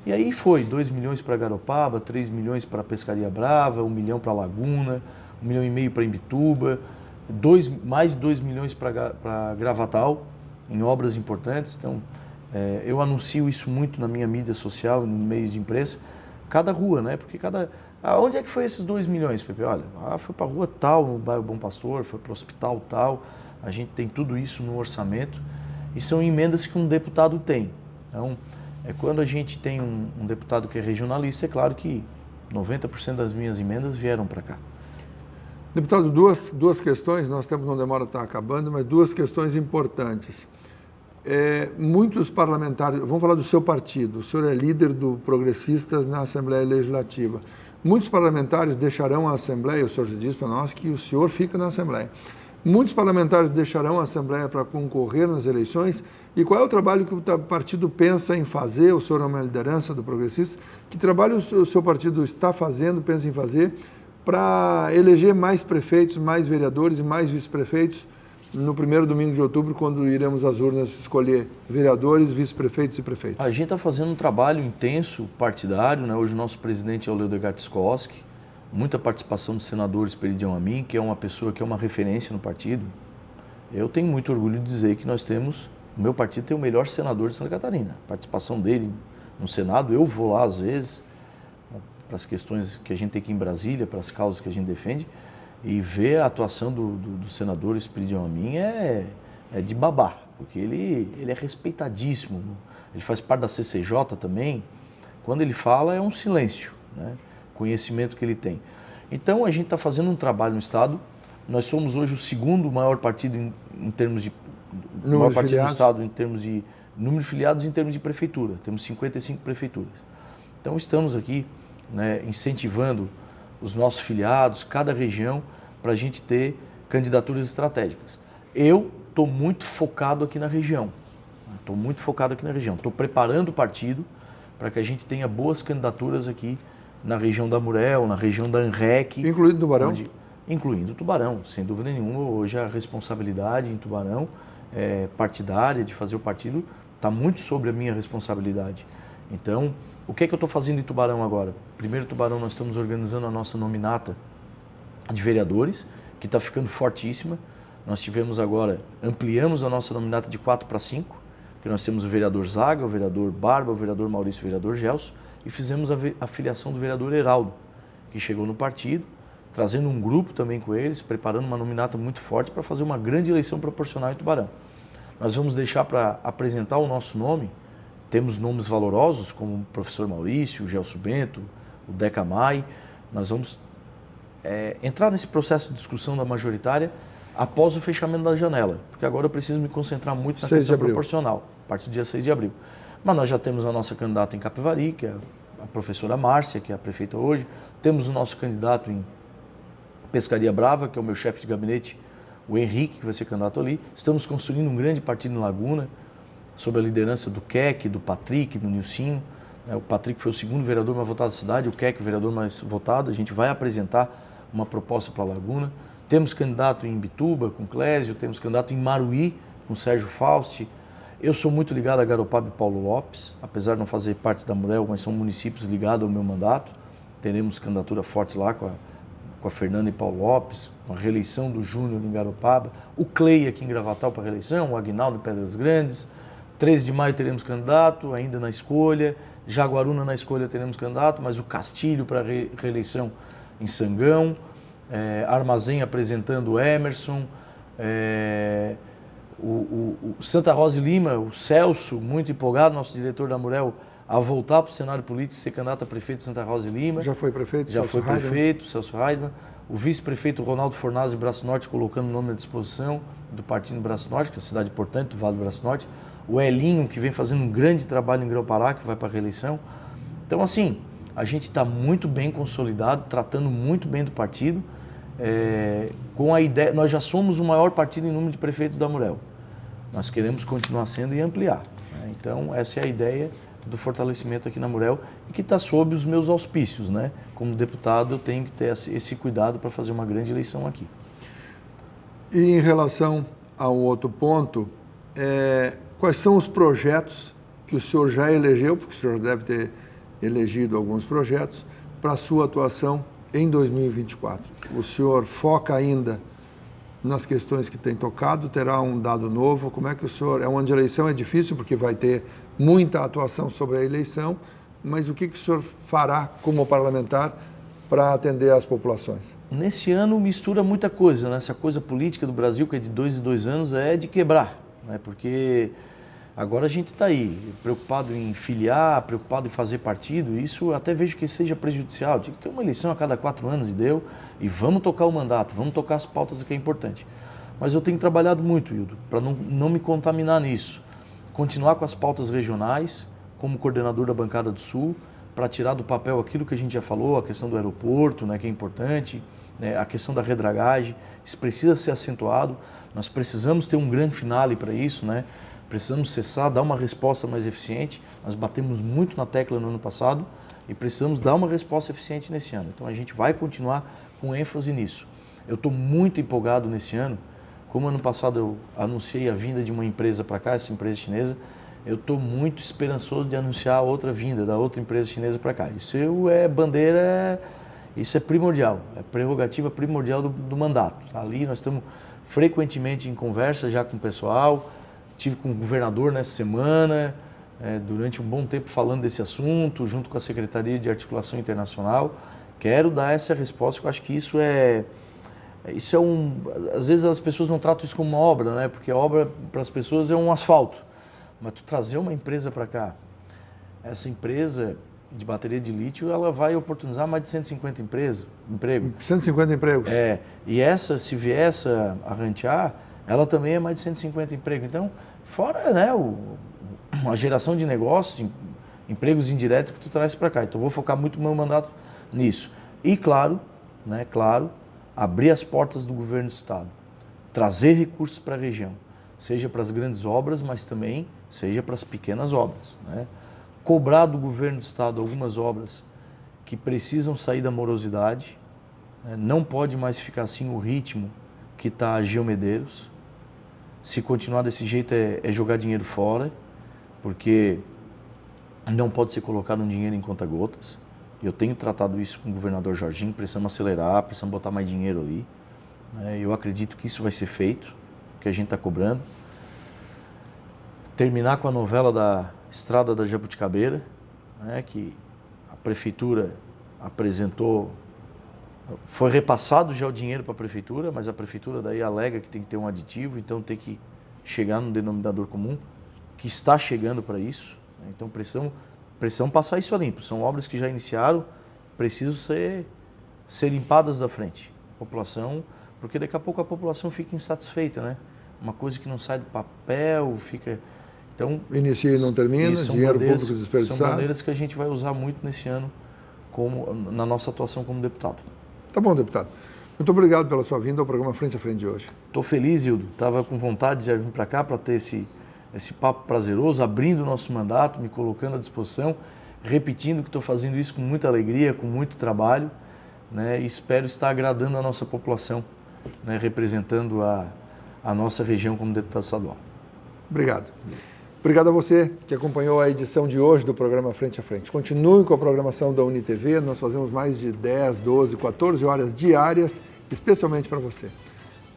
[SPEAKER 2] E aí foi 2 milhões para Garopaba, 3 milhões para Pescaria Brava, 1 milhão para Laguna, 1,5 milhão para Imbituba, mais 2 milhões para Gravatal, em obras importantes. Então, eu anuncio isso muito na minha mídia social, no meio de imprensa, cada rua, né? Porque onde é que foi esses 2 milhões, Pepe? Olha, foi para a rua tal, no bairro Bom Pastor, foi para o hospital tal. A gente tem tudo isso no orçamento e são emendas que um deputado tem. Então, quando a gente tem um deputado que é regionalista, é claro que 90% das minhas emendas vieram para cá.
[SPEAKER 1] Deputado, duas questões, nosso tempo não demora, está acabando, mas 2 questões importantes. Muitos parlamentares, vamos falar do seu partido, o senhor é líder do Progressistas na Assembleia Legislativa. Muitos parlamentares deixarão a Assembleia, o senhor já disse para nós que o senhor fica na Assembleia. Muitos parlamentares deixarão a Assembleia para concorrer nas eleições. E qual é o trabalho que o partido pensa em fazer? O senhor é uma liderança do Progressistas. Que trabalho o seu partido está fazendo, pensa em fazer, para eleger mais prefeitos, mais vereadores e mais vice-prefeitos no primeiro domingo de outubro, quando iremos às urnas escolher vereadores, vice-prefeitos e prefeitos?
[SPEAKER 2] A gente está fazendo um trabalho intenso partidário, né? Hoje o nosso presidente é o Leodegar Tskoski, muita participação dos senadores Peridião Amin, que é uma pessoa que é uma referência no partido. Eu tenho muito orgulho de dizer que o meu partido tem o melhor senador de Santa Catarina. A participação dele no Senado, eu vou lá às vezes, para as questões que a gente tem aqui em Brasília, para as causas que a gente defende, e ver a atuação do senador Esperidião Amin é de babar, porque ele é respeitadíssimo, ele faz parte da CCJ também. Quando ele fala é um silêncio, né? Conhecimento que ele tem. Então a gente está fazendo um trabalho no Estado. Nós somos hoje o segundo maior partido em termos de maior partido do Estado em termos de número de filiados, em termos de prefeitura. Temos 55 prefeituras. Então estamos aqui, né, incentivando os nossos filiados, cada região, para a gente ter candidaturas estratégicas. Eu estou muito focado aqui na região. Estou preparando o partido para que a gente tenha boas candidaturas aqui na região da Murel, na região da ANREC.
[SPEAKER 1] Incluindo Tubarão?
[SPEAKER 2] Incluindo Tubarão, sem dúvida nenhuma. Hoje a responsabilidade em Tubarão partidária, de fazer o partido, está muito sobre a minha responsabilidade. Então, o que é que eu estou fazendo em Tubarão agora? Primeiro, Tubarão, nós estamos organizando a nossa nominata de vereadores, que está ficando fortíssima. Nós tivemos agora, ampliamos a nossa nominata de 4 para 5, que nós temos o vereador Zaga, o vereador Barba, o vereador Maurício e o vereador Gelson, e fizemos a filiação do vereador Heraldo, que chegou no partido, trazendo um grupo também com eles, preparando uma nominata muito forte para fazer uma grande eleição proporcional em Tubarão. Nós vamos deixar para apresentar o nosso nome, temos nomes valorosos como o professor Maurício, o Gelson Bento, o Deca Mai. Nós vamos entrar nesse processo de discussão da majoritária após o fechamento da janela, porque agora eu preciso me concentrar muito na questão proporcional, a partir do dia 6 de abril. Mas nós já temos a nossa candidata em Capivari, que é a professora Márcia, que é a prefeita hoje. Temos o nosso candidato em Pescaria Brava, que é o meu chefe de gabinete, o Henrique, que vai ser candidato ali. Estamos construindo um grande partido em Laguna, sob a liderança do Keck, do Patrick, do Nilcinho. O Patrick foi o segundo vereador mais votado da cidade, o Keck o vereador mais votado. A gente vai apresentar uma proposta para Laguna. Temos candidato em Imbituba, com Clésio. Temos candidato em Maruí, com Sérgio Fausti. Eu sou muito ligado a Garopaba e Paulo Lopes, apesar de não fazer parte da Murel, mas são municípios ligados ao meu mandato. Teremos candidatura forte lá com com a Fernanda e Paulo Lopes, com a reeleição do Júnior em Garopaba, o Clay aqui em Gravatal para reeleição, o Aguinaldo em Pedras Grandes, 13 de maio teremos candidato, ainda na escolha, Jaguaruna na escolha teremos candidato, mas o Castilho para reeleição em Sangão, Armazém apresentando o Emerson, o Santa Rosa e Lima, o Celso, muito empolgado, nosso diretor da Amurel, a voltar para o cenário político e ser candidato a prefeito de Santa Rosa e Lima.
[SPEAKER 1] Já foi prefeito?
[SPEAKER 2] Já
[SPEAKER 1] Celso
[SPEAKER 2] foi
[SPEAKER 1] Heidmann.
[SPEAKER 2] prefeito, Celso Heidmann. O vice-prefeito Ronaldo Fornazzi, Braço Norte, colocando o nome à disposição do partido Braço Norte, que é uma cidade importante do Vale do Braço Norte. O Elinho, que vem fazendo um grande trabalho em Grão-Pará, que vai para a reeleição. Então, assim, a gente está muito bem consolidado, tratando muito bem do partido. Com a ideia, nós já somos o maior partido em número de prefeitos da Amurel. Nós queremos continuar sendo e ampliar. Então, essa é a ideia do fortalecimento aqui na Amurel e que está sob os meus auspícios, né? Como deputado, eu tenho que ter esse cuidado para fazer uma grande eleição aqui.
[SPEAKER 1] E em relação a um outro ponto, quais são os projetos que o senhor já elegeu, porque o senhor deve ter elegido alguns projetos, para a sua atuação em 2024? O senhor foca ainda nas questões que tem tocado, terá um dado novo? Como é que o senhor... É um ano de eleição, é difícil, porque vai ter muita atuação sobre a eleição, mas o que o senhor fará como parlamentar para atender às populações?
[SPEAKER 2] Nesse ano mistura muita coisa, né? Essa coisa política do Brasil, que é de 2 em 2 anos, é de quebrar, né? Porque agora a gente está aí, preocupado em filiar, preocupado em fazer partido, isso até vejo que seja prejudicial. Tinha que ter uma eleição a cada 4 anos e vamos tocar o mandato, vamos tocar as pautas que é importante. Mas eu tenho trabalhado muito, Hildo, para não me contaminar nisso. Continuar com as pautas regionais, como coordenador da Bancada do Sul, para tirar do papel aquilo que a gente já falou, a questão do aeroporto, né, que é importante, né, a questão da redragagem, isso precisa ser acentuado, nós precisamos ter um grande finale para isso, né, precisamos cessar, dar uma resposta mais eficiente, nós batemos muito na tecla no ano passado e precisamos dar uma resposta eficiente nesse ano, então a gente vai continuar com ênfase nisso. Eu estou muito empolgado nesse ano. Como ano passado eu anunciei a vinda de uma empresa para cá, essa empresa chinesa, eu estou muito esperançoso de anunciar a outra vinda da outra empresa chinesa para cá. Isso é bandeira, isso é primordial, é prerrogativa primordial do mandato. Ali nós estamos frequentemente em conversa já com o pessoal, tive com o governador nessa semana, durante um bom tempo falando desse assunto, junto com a Secretaria de Articulação Internacional. Quero dar essa resposta, porque eu acho que isso é às vezes as pessoas não tratam isso como uma obra, né? Porque a obra para as pessoas é um asfalto. Mas tu trazer uma empresa para cá, essa empresa de bateria de lítio, ela vai oportunizar mais de 150 empregos.
[SPEAKER 1] 150 empregos.
[SPEAKER 2] E essa, se vier essa a rantear, ela também é mais de 150 empregos. Então, fora, né, a geração de negócios, empregos indiretos que tu traz para cá. Então, vou focar muito no meu mandato nisso. E, claro, abrir as portas do governo do estado, trazer recursos para a região, seja para as grandes obras, mas também seja para as pequenas obras, né? Cobrar do governo do estado algumas obras que precisam sair da morosidade, né? Não pode mais ficar assim o ritmo que está a Geomedeiros. Se continuar desse jeito é jogar dinheiro fora, porque não pode ser colocado um dinheiro em conta-gotas. Eu tenho tratado isso com o governador Jorginho, precisamos acelerar, precisamos botar mais dinheiro ali. Eu acredito que isso vai ser feito, que a gente está cobrando. Terminar com a novela da Estrada da Jabuticabeira, né, que a prefeitura apresentou, foi repassado já o dinheiro para a prefeitura, mas a prefeitura daí alega que tem que ter um aditivo, então tem que chegar num denominador comum, que está chegando para isso. Então precisamos passar isso a limpo. São obras que já iniciaram, precisam ser limpadas da frente. População, porque daqui a pouco a população fica insatisfeita, né? Uma coisa que não sai do papel, fica... Então,
[SPEAKER 1] inicia e não termina, dinheiro público desperdiçado.
[SPEAKER 2] São bandeiras que a gente vai usar muito nesse ano na nossa atuação como deputado.
[SPEAKER 1] Tá bom, deputado. Muito obrigado pela sua vinda ao programa Frente a Frente de hoje.
[SPEAKER 2] Estou feliz, Hildo. Estava com vontade de vir para cá para ter esse papo prazeroso, abrindo o nosso mandato, me colocando à disposição, repetindo que estou fazendo isso com muita alegria, com muito trabalho, né? E espero estar agradando a nossa população, né? Representando a nossa região como deputado estadual.
[SPEAKER 1] Obrigado. Obrigado a você que acompanhou a edição de hoje do programa Frente a Frente. Continue com a programação da UniTV, nós fazemos mais de 10, 12, 14 horas diárias, especialmente para você.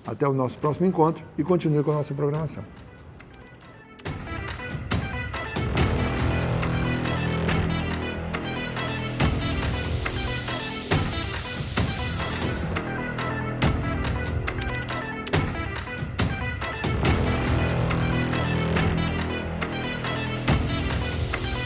[SPEAKER 1] Até o nosso próximo encontro e continue com a nossa programação.